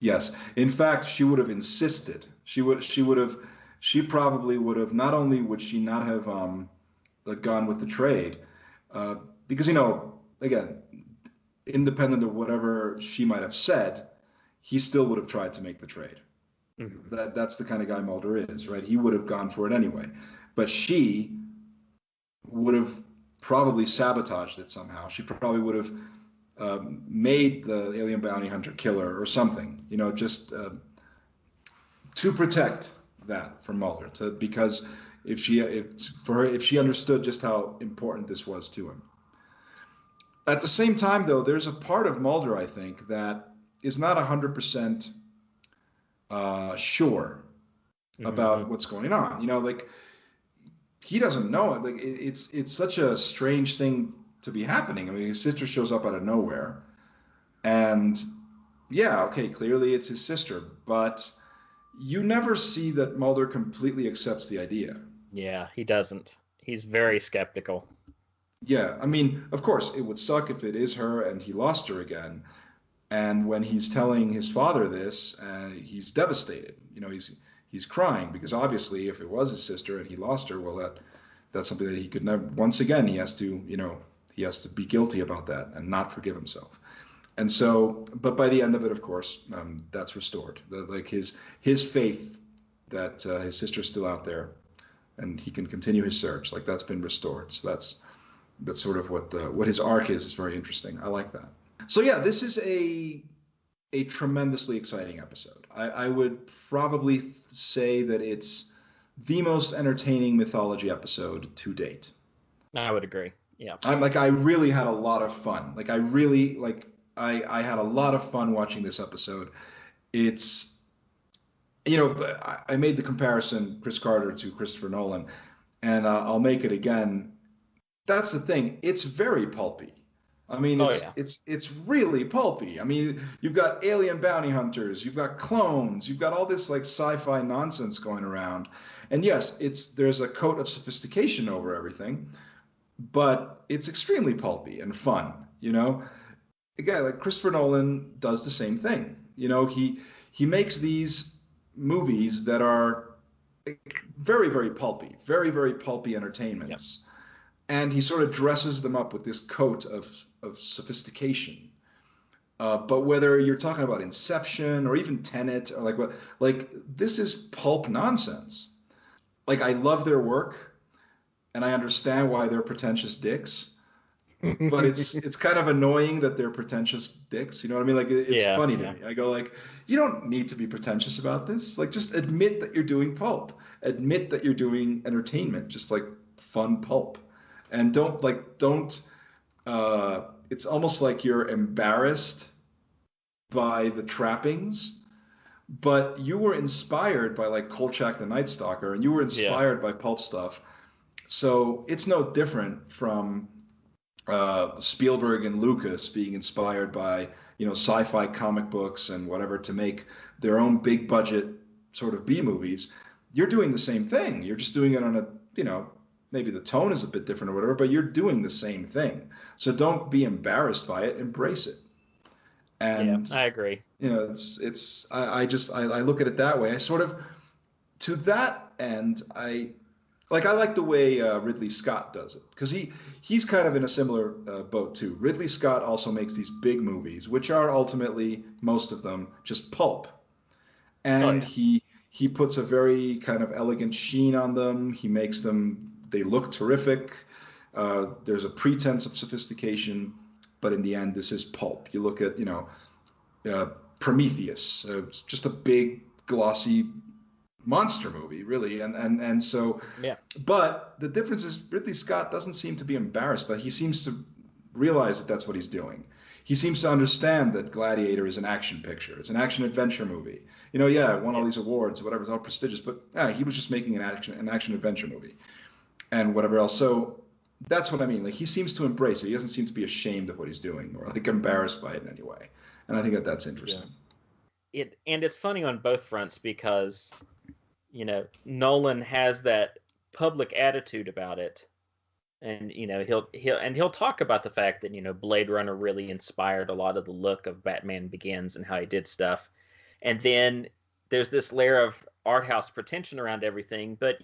Yes. In fact, she would have insisted. She probably would have, not only would she not have gone with the trade, because, again, independent of whatever she might have said, he still would have tried to make the trade. Mm-hmm. That's the kind of guy Mulder is, right? He would have gone for it anyway. But she would have probably sabotaged it somehow. She probably would have made the alien bounty hunter kill her or something, just to protect that from Mulder. Because if she understood just how important this was to him. At the same time, though, there's a part of Mulder, I think, that is not 100% sure about what's going on. Like he doesn't know it. Like it's such a strange thing to be happening. I mean, his sister shows up out of nowhere, and clearly it's his sister, but you never see that Mulder completely accepts the idea. Yeah, he doesn't. He's very skeptical. Yeah, I mean, of course, it would suck if it is her and he lost her again. And when he's telling his father this, he's devastated. He's crying because obviously, if it was his sister and he lost her, well, that's something that he could never. Once again, he has to be guilty about that and not forgive himself. And so, but by the end of it, of course, that's restored. His faith that his sister's still out there, and he can continue his search. Like that's been restored. So that's sort of what his arc is. It's very interesting. I like that. So yeah, this is a tremendously exciting episode. I would probably say that it's the most entertaining mythology episode to date. I would agree. Yeah. I really had a lot of fun. I had a lot of fun watching this episode. It's, I made the comparison, Chris Carter to Christopher Nolan, and I'll make it again. That's the thing. It's very pulpy. I mean, it's really pulpy. I mean, you've got alien bounty hunters, you've got clones, you've got all this like sci-fi nonsense going around. And yes, there's a coat of sophistication over everything, but it's extremely pulpy and fun, Again, like Christopher Nolan does the same thing. He makes these movies that are very, very pulpy, very, very pulpy entertainments. Yep. And he sort of dresses them up with this coat of sophistication. But whether you're talking about Inception or even Tenet, or this is pulp nonsense. Like, I love their work, and I understand why they're pretentious dicks. But it's kind of annoying that they're pretentious dicks. You know what I mean? Like, it's funny to me. I go like, you don't need to be pretentious about this. Like, just admit that you're doing pulp. Admit that you're doing entertainment, just like fun pulp. And it's almost like you're embarrassed by the trappings, but you were inspired by like Kolchak the Night Stalker, and you were inspired by pulp stuff. So it's no different from Spielberg and Lucas being inspired by, sci-fi comic books and whatever to make their own big budget sort of B movies. You're doing the same thing. You're just doing it on a, maybe the tone is a bit different or whatever, but you're doing the same thing. So don't be embarrassed by it. Embrace it. And yeah, I agree. I look at it that way. I sort of, to that end, I like the way Ridley Scott does it, because he's kind of in a similar boat too. Ridley Scott also makes these big movies, which are ultimately, most of them, just pulp. And he puts a very kind of elegant sheen on them. He makes them, they look terrific. There's a pretense of sophistication, but in the end, this is pulp. You look at, Prometheus, just a big, glossy monster movie, really. And so, yeah. But the difference is Ridley Scott doesn't seem to be embarrassed, but he seems to realize that that's what he's doing. He seems to understand that Gladiator is an action picture. It's an action adventure movie. It won all these awards, whatever, it's all prestigious, but he was just making an action adventure movie and whatever else. So that's what I mean. Like, he seems to embrace it. He doesn't seem to be ashamed of what he's doing or like embarrassed by it in any way. And I think that that's interesting. Yeah. It's funny on both fronts because, Nolan has that public attitude about it. And he'll talk about the fact that Blade Runner really inspired a lot of the look of Batman Begins and how he did stuff, and then there's this layer of art house pretension around everything. But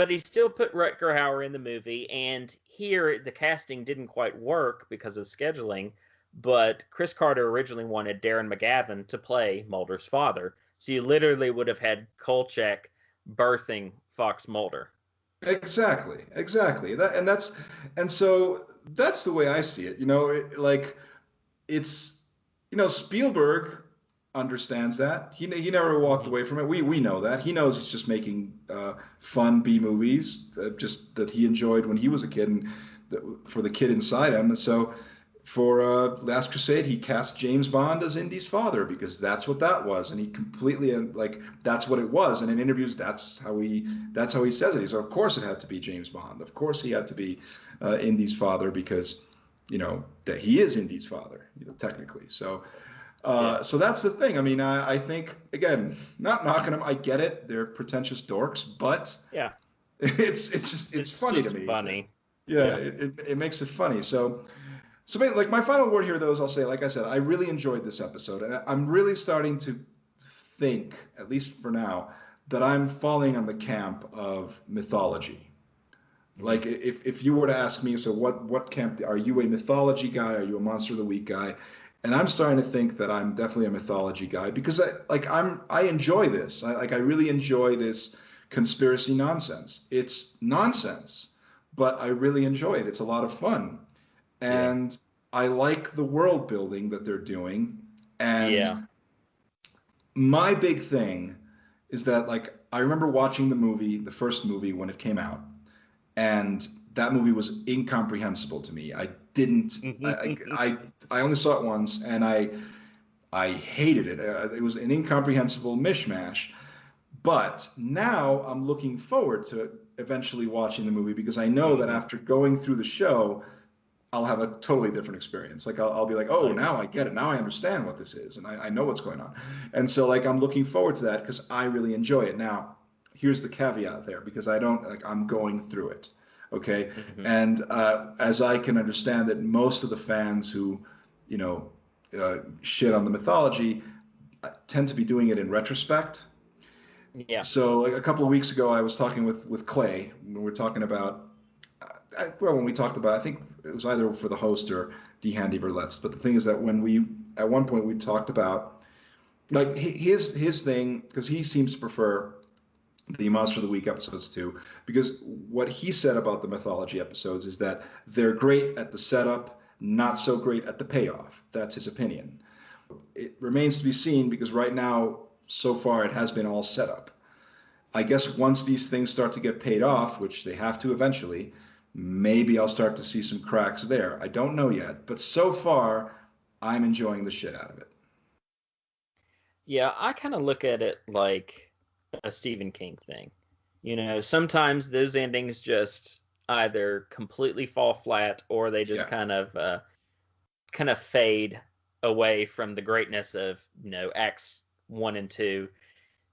he still put Rutger Hauer in the movie, and here the casting didn't quite work because of scheduling. But Chris Carter originally wanted Darren McGavin to play Mulder's father, so you literally would have had Kolchak birthing Fox Mulder. Exactly. So that's the way I see it. Spielberg understands that. He never walked away from it. We know that. He knows he's just making fun B movies, just that he enjoyed when he was a kid, and for the kid inside him. And so for Last Crusade, he cast James Bond as Indy's father because that's what that was, and he completely that's what it was. And in interviews, that's how he says it. He said, of course it had to be James Bond. Of course he had to be Indy's father because that he is Indy's father, technically. So so that's the thing. I mean, I think, again, not knocking them. I get it. They're pretentious dorks, but yeah, it's funny just to me. Funny. Yeah. It makes it funny. So like, my final word here, though, is I'll say, like I said, I really enjoyed this episode, and I'm really starting to think, at least for now, that I'm falling on the camp of mythology. Mm-hmm. Like, if you were to ask me, so what camp are you? A mythology guy? Are you a monster of the week guy? And I'm starting to think that I'm definitely a mythology guy because I enjoy this. I really enjoy this conspiracy nonsense. It's nonsense, but I really enjoy it. It's a lot of fun. And I like the world building that they're doing. And my big thing is that, like, I remember watching the first movie when it came out, and that movie was incomprehensible to me. I didn't, I only saw it once, and I hated it. It was an incomprehensible mishmash. But now I'm looking forward to eventually watching the movie because I know that after going through the show, I'll have a totally different experience. Like, I'll be like, oh, now I get it. Now I understand what this is, and I know what's going on. And so, like, I'm looking forward to that because I really enjoy it. Now, here's the caveat there, because I'm going through it, okay? Mm-hmm. And as I can understand that most of the fans who, shit on the mythology tend to be doing it in retrospect. Yeah. So, like, a couple of weeks ago, I was talking with Clay. We were talking about, when we talked about, I think it was either for the host or D. Handy Verletz. But the thing is that at one point we talked about, like, his thing, because he seems to prefer the Monster of the Week episodes too, because what he said about the mythology episodes is that they're great at the setup, not so great at the payoff. That's his opinion. It remains to be seen, because right now, so far, it has been all setup. I guess once these things start to get paid off, which they have to eventually, maybe I'll start to see some cracks there. I don't know yet, but so far, I'm enjoying the shit out of it. Yeah, I kind of look at it like a Stephen King thing. Sometimes those endings just either completely fall flat or they just kind of fade away from the greatness of, Acts 1 and 2.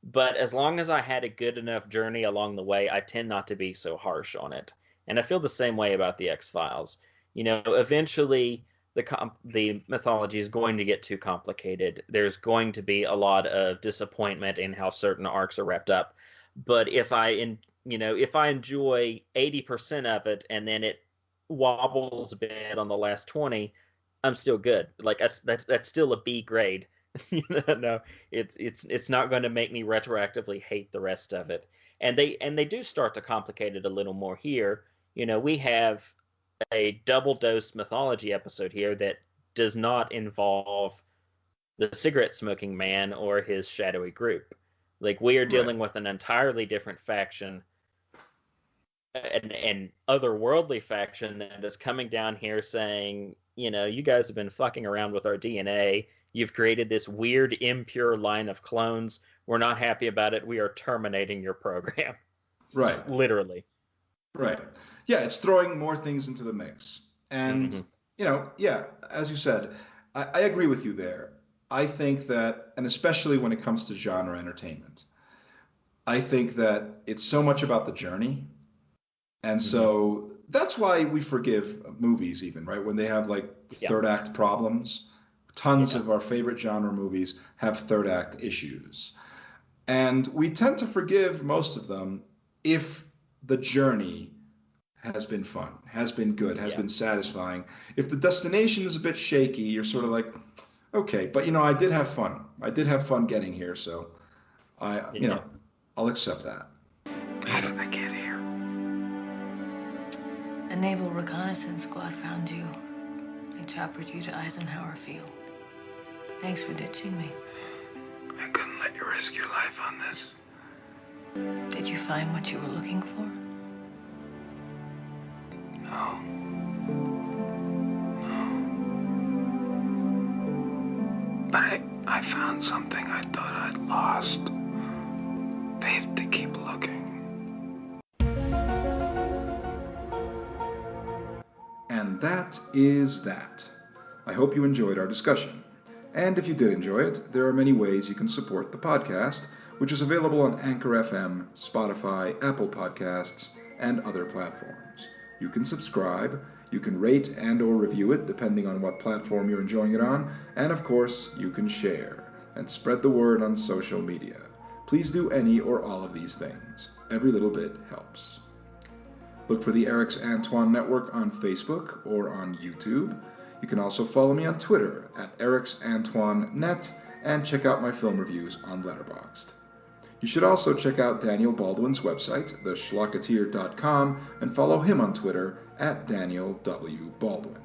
But as long as I had a good enough journey along the way, I tend not to be so harsh on it. And I feel the same way about the X-Files. Eventually the mythology is going to get too complicated. There's going to be a lot of disappointment in how certain arcs are wrapped up. But if I enjoy 80% of it and then it wobbles a bit on the last 20, I'm still good. Like that's still a B grade. No, it's not going to make me retroactively hate the rest of it. And they do start to complicate it a little more here. We have a double dose mythology episode here that does not involve the cigarette smoking man or his shadowy group. Like, we are dealing with an entirely different faction, an otherworldly faction that is coming down here saying, you guys have been fucking around with our DNA. You've created this weird, impure line of clones. We're not happy about it. We are terminating your program. Right. Literally. Right. Yeah, it's throwing more things into the mix. And, as you said, I agree with you there. I think that, and especially when it comes to genre entertainment, I think that it's so much about the journey. And so that's why we forgive movies even, right? When they have third act problems. Tons of our favorite genre movies have third act issues. And we tend to forgive most of them if the journey has been fun, has been good, has been satisfying. If the destination is a bit shaky, you're sort of like, okay, but I did have fun. I did have fun getting here, so I'll accept that. How did I get here? A naval reconnaissance squad found you. They choppered you to Eisenhower Field. Thanks for ditching me. I couldn't let you risk your life on this. Did you find what you were looking for? No. But I found something I thought I'd lost. Faith to keep looking. And that is that. I hope you enjoyed our discussion. And if you did enjoy it, there are many ways you can support the podcast, which is available on Anchor FM, Spotify, Apple Podcasts, and other platforms. You can subscribe, you can rate and or review it depending on what platform you're enjoying it on, and of course, you can share and spread the word on social media. Please do any or all of these things. Every little bit helps. Look for the Erix Antoine Network on Facebook or on YouTube. You can also follow me on Twitter at ErixAntoineNet and check out my film reviews on Letterboxd. You should also check out Daniel Baldwin's website, theschlocketeer.com, and follow him on Twitter at Daniel W. Baldwin.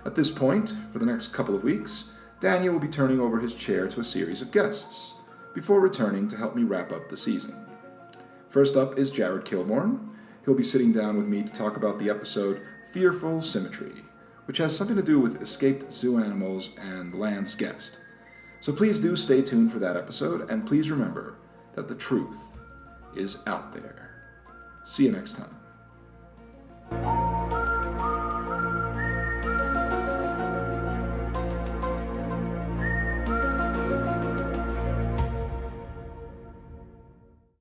At this point, for the next couple of weeks, Daniel will be turning over his chair to a series of guests, before returning to help me wrap up the season. First up is Jared Kilborn. He'll be sitting down with me to talk about the episode Fearful Symmetry, which has something to do with escaped zoo animals and Lance Guest. So please do stay tuned for that episode, and please remember that the truth is out there. See you next time.